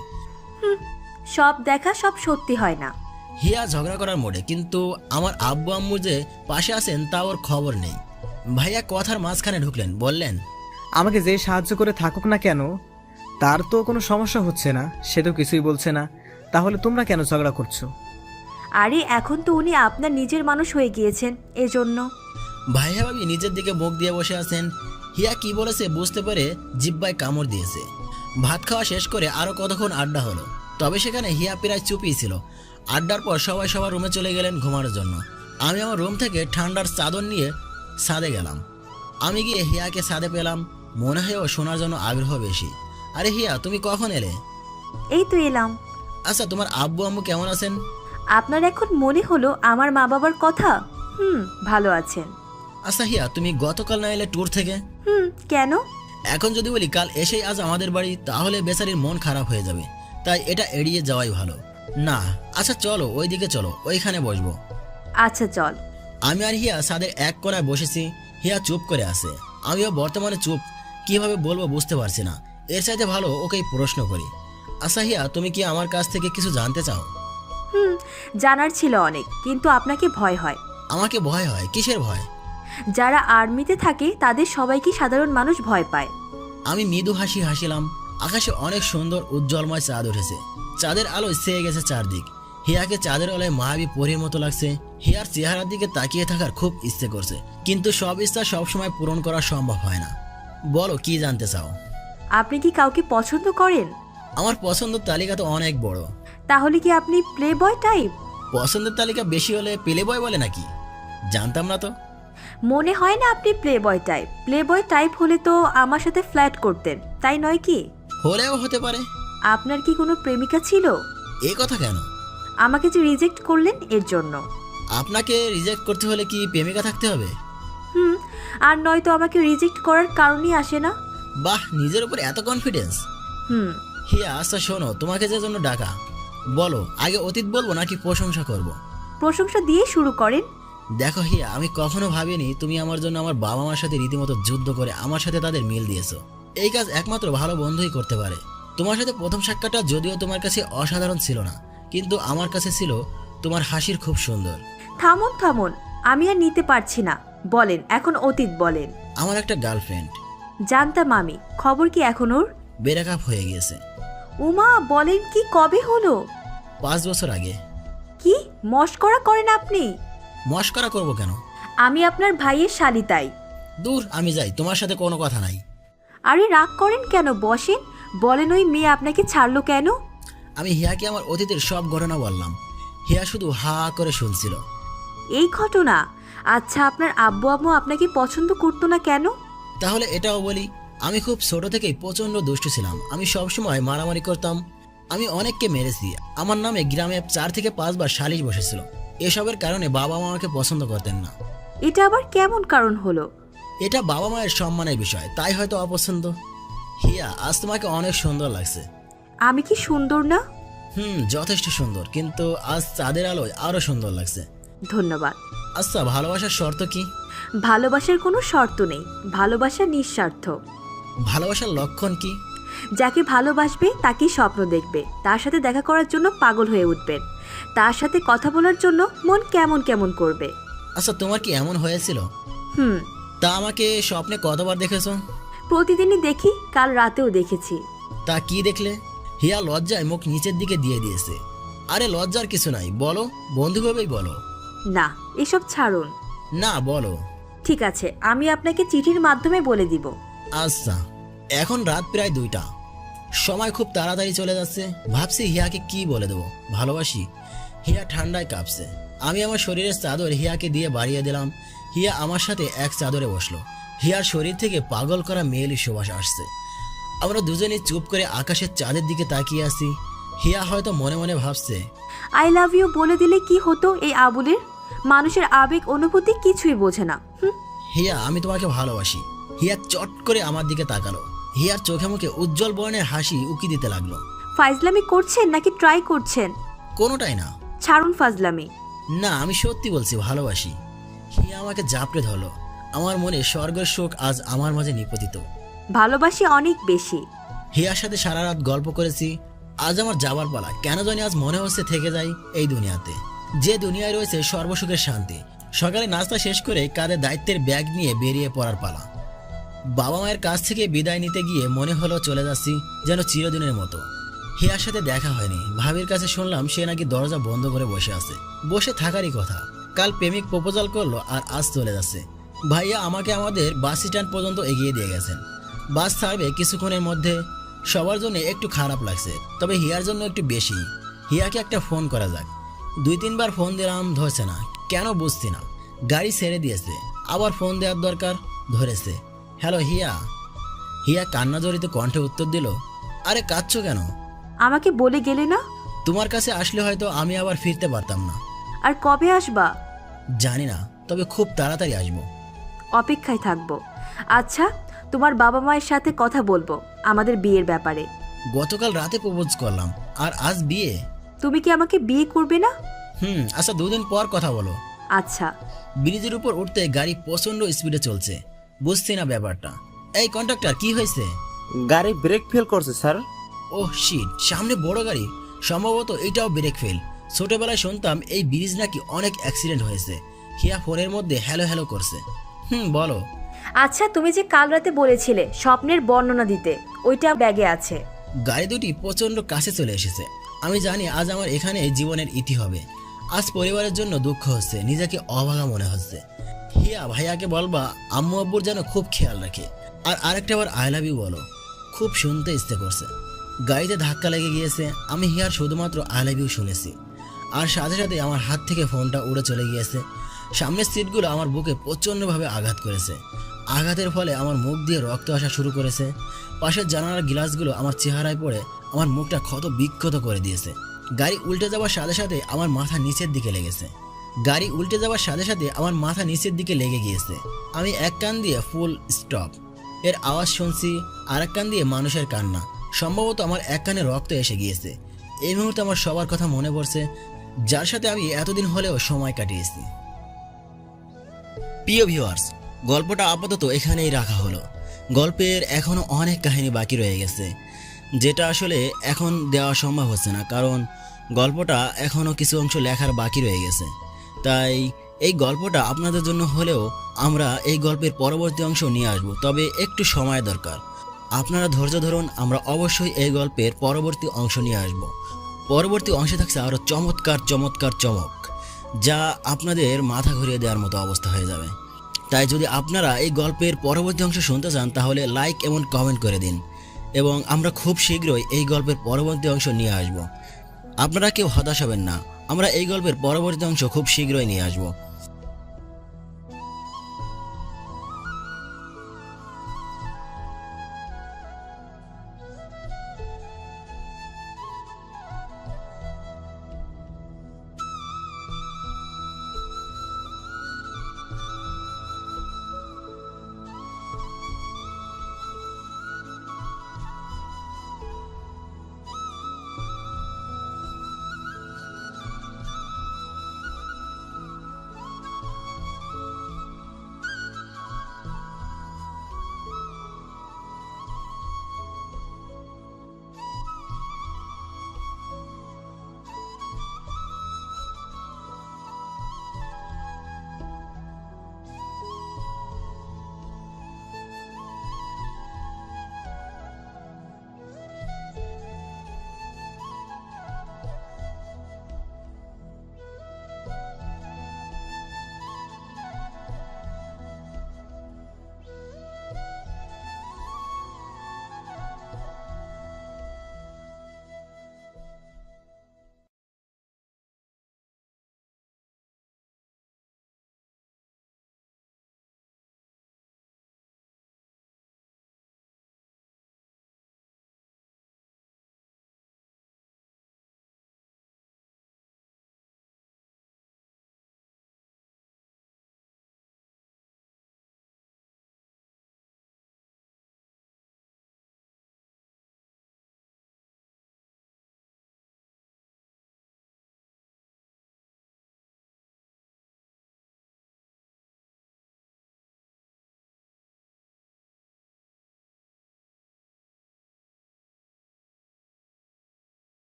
সব দেখা সব সত্যি হয় না। হিয়া ঝগড়া করার মোড়ে, কিন্তু আমার আব্বু আম্মু যে পাশে আছেন তা ওর খবর নেই। ভাইয়া কথার মাঝখানে ঢুকলেন, বললেন, আমাকে যে সাহায্য করে থাকুক না কেন, তার তো কোনো সমস্যা হচ্ছে না। সে তো কিছুই বলছে না। তাহলে তোমরা কেন ঝগড়া করছো? আরে এখন তো উনি আপনার নিজের মানুষ হয়ে গিয়েছেন, এজন্য। ভাইয়া ভাবি নিজের দিকে মুখ দিয়ে বসে আছেন। হিয়া কি বলেছে বুঝতে পেরে জিব্বায় কামড় দিয়েছে। ভাত খাওয়া শেষ করে আরো কতক্ষণ আড্ডা হলো, তবে সেখানে হিয়া প্রায় চুপই ছিল। আড্ডার পর সবাই সবার রুমে চলে গেলেন ঘুমানোর জন্য। আমি আমার রুম থেকে ঠান্ডার চাদর নিয়ে ছাদে গেলাম। আমি গিয়ে হিয়াকে ছাদে পেলাম। মনে হয় ও শোনার জন্য আগ্রহ বেশি। আরে হিয়া, তুমি কখন এলে? এই তো এলাম। আচ্ছা, তোমার আব্বু আম্মু কেমন আছেন? আপনার এখন মনে হলো আমার মা বাবার কথা? ভালো আছেন। আচ্ছা হিয়া, তুমি গতকাল না এলে ট্যুর থেকে? কেন? এখন যদি বলি কাল এসেই আজ আমাদের বাড়ি, তাহলে বেচারির মন খারাপ হয়ে যাবে। তাই এটা এড়িয়ে যাওয়াই ভালো। না, আচ্ছা চলো ওইদিকে চলো, ওইখানে বসবো। আচ্ছা চল। আমি আর হিয়া ছাদের এক কোণায় বসেছি। হিয়া চুপ করে আছে, আমিও বর্তমানে চুপ। কিভাবে বলবো বুঝতে পারছি না। এর চাইতে ভালো ওকেই প্রশ্ন করি। আচ্ছা হিয়া, তুমি কি আমার কাছ থেকে কিছু জানতে চাও? জানার ছিল অনেক, কিন্তু আপনাকে ভয় হয়। আমাকে ভয় হয়? কিসের ভয়? যারা আর্মিতে থাকে তাদের সবাইকে সাধারণ মানুষ ভয় পায়। আমি মৃদু হাসি হাসিলাম। আকাশে অনেক সুন্দর উজ্জ্বলময় চাঁদ উঠেছে। চাঁদের আলোয় ছেয়ে গেছে চারদিক। হিয়াকে চাঁদের আলোয় মায়াবী পরীর মতো লাগছে। হিয়ার চেহারার দিকে তাকিয়ে থাকার খুব ইচ্ছে করছে, কিন্তু সব ইচ্ছা সবসময় পূরণ করা সম্ভব হয় না। বলো, কি জানতে চাও? আপনি কি কাউকে পছন্দ করেন? আমার পছন্দের তালিকা তো অনেক বড়। তাহলে কি আপনি প্লে বয় টাইপ? পছন্দের তালিকা বেশি হলে প্লে বয় বলে নাকি? জানতাম না তো। মনে হয় না আপনি প্লে বয় টাইপ। প্লে বয় টাইপ হলে তো আমার সাথে ফ্ল্যাট করতেন, তাই নয় কি? হলেও হতে পারে। আপনার কি কোনো প্রেমিকা ছিল? এই কথা কেন? আমাকে যে রিজেক্ট করলেন এর জন্য। আপনাকে রিজেক্ট করতে হলে কি প্রেমিকা থাকতে হবে? আর নয়তো আমাকে রিজেক্ট করার কারণই আসে না। বাহ, নিজের উপর এত কনফিডেন্স। হিয়া, আচ্ছা শোনো, তোমাকে যে জন্য ডাকা, বলো আগে অতীত বলবো নাকি প্রশংসা করব? প্রশংসা দিয়ে শুরু করেন। দেখো হিয়া, আমি কখনো ভাবিনি তুমি আমার জন্য আমার বাবা মার সাথে রীতিমতো যুদ্ধ করে আমার সাথে তাদের মিল দিয়েছো। এই কাজ একমাত্র ভালো বন্ধুই করতে পারে। তোমার সাথে প্রথম সাক্ষাৎটা যদিও তোমার কাছে অসাধারণ ছিল না, কিন্তু আমার কাছে ছিল তোমার হাসির খুব সুন্দর। থামুন থামুন, আমি আর নিতে পারছি না। বলেন, এখন অতীত বলেন। আমার একটা গার্লফ্রেন্ড। জানতাম আমি। খবর কি এখন ওর? ব্রেকআপ হয়ে গিয়েছে। উমা, বলেন কি? কবে হলো? 5 বছর আগে। কি মস্করা করেন আপনি? মস্করা করবো কেন? আমি আপনার ভাইয়ের শালি, তাই। দূর, আমি যাই, তোমার সাথে কোনো কথা নাই। আরে রাগ করেন কেন? বসেন। বলেন, ওই মেয়ে আপনাকে ছাড়লো কেন? আমি হিয়াকে আমার অতীতের সব ঘটনা বললাম। হিয়া শুধু হা করে শুনছিল। এই ঘটনা? আচ্ছা, আপনার আব্বু আম্মু আপনাকে পছন্দ করতো না কেন? তাহলে এটাও বলি, আমি খুব ছোট থেকেই প্রচন্ড দুষ্টু ছিলাম। আমি সবসময় মারামারি করতাম। আমি অনেককে মেরেছি। আমার নামে গ্রামে 4 থেকে 5 বার সালিশ বসেছিল। এসবের কারণে বাবা মা আমাকে পছন্দ করতেন না। এটা আবার কেমন কারণ হলো? এটা বাবা মায়ের সম্মানের বিষয়, তাই হয়তো অপছন্দ। হিয়া, আজ তোমাকে অনেক সুন্দর লাগছে। আমি কি সুন্দর না? যথেষ্ট সুন্দর, কিন্তু আজ চাঁদের আলোয় আরো সুন্দর লাগছে। ধন্যবাদ। আচ্ছা, ভালোবাসার শর্ত কি? ভালোবাসার কোনো শর্ত নেই। ভালোবাসা নিঃস্বার্থ। ভালোবাসার লক্ষণ কি? যাকে ভালোবাসবে তাকেই স্বপ্ন দেখবে, তার সাথে দেখা করার জন্য পাগল হয়ে উঠবেন, তার সাথে কথা বলার জন্য মন কেমন কেমন করবে। আচ্ছা, তোমার কি এমন হয়েছিল? তা আমাকে স্বপ্নে কতবার দেখেছো? প্রতিদিনই দেখি, কাল রাতেও দেখেছি। তা কি দেখলে? হিয়া লজ্জায় মুখ নিচের দিকে দিয়ে দিয়েছে। আরে লজ্জার কিছু নাই, বলো, বন্ধুভাবেই বলো। না, এসব ছাড়ুন। না, বলো। ঠিক আছে, আমি আপনাকে চিঠির মাধ্যমে বলে দিব। আচ্ছা, এখন রাত প্রায় 2টা। সময় খুব তাড়াতাড়ি চলে যাচ্ছে। ভাবছি হিয়াকে কি বলে দেবো ভালোবাসি। হিয়া ঠান্ডায় কাঁপছে। আমি আমার শরীরের চাদর হিয়াকে দিয়ে বাড়িয়ে দিলাম। হিয়া আমার সাথে এক চাদরে বসলো। হিয়ার শরীর থেকে পাগল করা মেয়েলি সুবাস আসছে। আমরা দুজনেই চুপ করে আকাশের চাঁদের দিকে তাকিয়ে আছি। হিয়া হয়তো মনে মনে ভাবছে, আই লাভ ইউ বলে দিলে কি হতো এই আবুলের? মানুষের আবেগ অনুভূতি কিছুই বোঝে না। হিয়া, আমি তোমাকে ভালোবাসি। হিয়া চট করে আমার দিকে তাকালো। হিয়ার চোখে মুখে উজ্জ্বল বর্ণের হাসি উকি দিতে লাগলো। ফাজলামি করছেন নাকি ট্রাই করছেন? কোনোটাই না। ছাড়ুন ফাজলামি। না, আমি সত্যি বলছি, ভালোবাসি। হিয়া আমাকে জাপড়ে ধরলো। আমার মনে স্বর্গের সুখ আজ আমার মাঝে নিপতিত। ভালোবাসি অনেক বেশি। হিয়ার সাথে সারা রাত গল্প করেছি। আজ আমার যাবার পালা। কেন জানি আজ মনে হচ্ছে থেকে যাই এই দুনিয়াতে, যে দুনিয়ায় রয়েছে সর্বসুখের শান্তি। সকালে নাস্তা শেষ করে কাঁধে দায়িত্বের ব্যাগ নিয়ে বেরিয়ে পড়ার পালা। বাবা মায়ের কাছ থেকে বিদায় নিতে গিয়ে মনে হলো চলে যাচ্ছি যেন চিরদিনের মতো। হিয়ার সাথে দেখা হয়নি। ভাবির কাছে শুনলাম সে নাকি দরজা বন্ধ করে বসে আছে। বসে থাকারই কথা। কাল প্রেমিক প্রপোজাল করলো আর আজ চলে যাচ্ছে। ভাইয়া আমাকে আমাদের বাস স্ট্যান্ড পর্যন্ত এগিয়ে দিয়ে গেছেন। বাস ছাড়বে কিছুক্ষণের মধ্যে। সবার জন্য একটু খারাপ লাগছে, তবে হিয়ার জন্য একটু বেশি। হিয়াকে একটা ফোন করা যাক। 2-3 বার ফোন দিলাম, ধরছে না কেন বুঝছি না। গাড়ি ছেড়ে দিয়েছে, আবার ফোন দেওয়ার দরকার, ধরেছে। হ্যালো হিয়া। হিয়া কান্না জড়িত কণ্ঠে উত্তর দিল, আরে কাঁদছো কেন? আমাকে বলে গেলে না? তোমার কাছে আসলে হয়তো আমি আবার ফিরতে পারতাম না। আর কবে আসবা? জানি না, তবে খুব তাড়াতাড়ি আসবো। অপেক্ষায় থাকবো। আচ্ছা, তোমার বাবা মায়ের সাথে কথা বলবো আমাদের বিয়ের ব্যাপারে। গতকাল রাতে প্রপোজ করলাম আর আজ বিয়ে। তুমি কি আমাকে বিয়ে করবে না? আচ্ছা 2 দিন পর কথা বলো। আচ্ছা। ব্রিজের উপর উঠতে গাড়ি প্রচন্ড স্পিডে চলছে, বুঝছি না ব্যাপারটা। এই কন্ডাক্টর, কি হয়েছে? গাড়ি ব্রেক ফেল করছে স্যার। ওহ শিট, সামনে বড় গাড়ি, সম্ভবত এটাও ব্রেক ফেল। ছোটবেলায় শুনতাম এই ব্রিজ নাকি অনেক অ্যাক্সিডেন্ট হয়েছে। হিয়া ফোনের মধ্যে হ্যালো হ্যালো করছে। বলো। আচ্ছা, তুমি যে কাল রাতে বলেছিলে স্বপ্নের বর্ণনা দিতে, ওইটা ব্যাগে আছে। গাড়ি দুটি প্রচন্ড কাছে চলে এসেছে। আমি জানি আজ আমার এখানে জীবনের ইতি হবে। আজ পরিবারের জন্য দুঃখ হচ্ছে, নিজেকে অভাগা মনে হচ্ছে। হিয়া ভাইয়াকে বলবা আম্মু আব্বুর যেন খুব খেয়াল রাখে। আর আরেকটা বার আই লাভ ইউ বলো, খুব শুনতে ইচ্ছে করছে। গাড়িতে ধাক্কা লেগে গিয়েছে। আমি হিয়ার শুধুমাত্র আই লাভ ইউ শুনেছি, আর সাথে সাথে আমার হাত থেকে ফোনটা উড়ে চলে গিয়েছে। সামনের সিটগুলো আমার বুকে প্রচণ্ডভাবে আঘাত করেছে। আঘাতের ফলে আমার মুখ দিয়ে রক্ত আসা শুরু করেছে। পাশের জানালার গ্লাসগুলো আমার চেহারায় পড়ে আমার মুখটা ক্ষত বিক্ষত করে দিয়েছে। গাড়ি উল্টে যাওয়ার সাথে সাথে আমার মাথা নিচের দিকে লেগে গিয়েছে। আমি এক কান দিয়ে ফুল স্টপ এর আওয়াজ শুনছি, আর এক কান দিয়ে মানুষের কান্না। সম্ভবত আমার এক কানে রক্ত এসে গিয়েছে। এই মুহূর্তে আমার সবার কথা মনে পড়ছে, যার সাথে আমি এতদিন হলেও সময় কাটিয়েছি। প্রিয় ভিউয়ার্স, গল্পটা আপাতত এখানেই রাখা হলো। গল্পের এখনও অনেক কাহিনী বাকি রয়ে গেছে, যেটা আসলে এখন দেওয়া সম্ভব হচ্ছে না, কারণ গল্পটা এখনও কিছু অংশ লেখার বাকি রয়ে গেছে। তাই এই গল্পটা আপনাদের জন্য হলেও আমরা এই গল্পের পরবর্তী অংশ নিয়ে আসব, তবে একটু সময় দরকার। আপনারা ধৈর্য ধরুন, আমরা অবশ্যই এই গল্পের পরবর্তী অংশ নিয়ে আসব। পরবর্তী অংশে থাকছে আরও চমক, যা আপনাদের মাথা ঘুরিয়ে দেওয়ার মতো অবস্থা হয়ে যাবে। তাই যদি আপনারা এই গল্পের পরবর্তী অংশ শুনতে চান, তাহলে লাইক এবং কমেন্ট করে দিন, এবং আমরা খুব শীঘ্রই এই গল্পের পরবর্তী অংশ নিয়ে আসব। আপনারা কেউ হতাশ হবেন না, আমরা এই গল্পের পরবর্তী অংশ খুব শীঘ্রই নিয়ে আসব।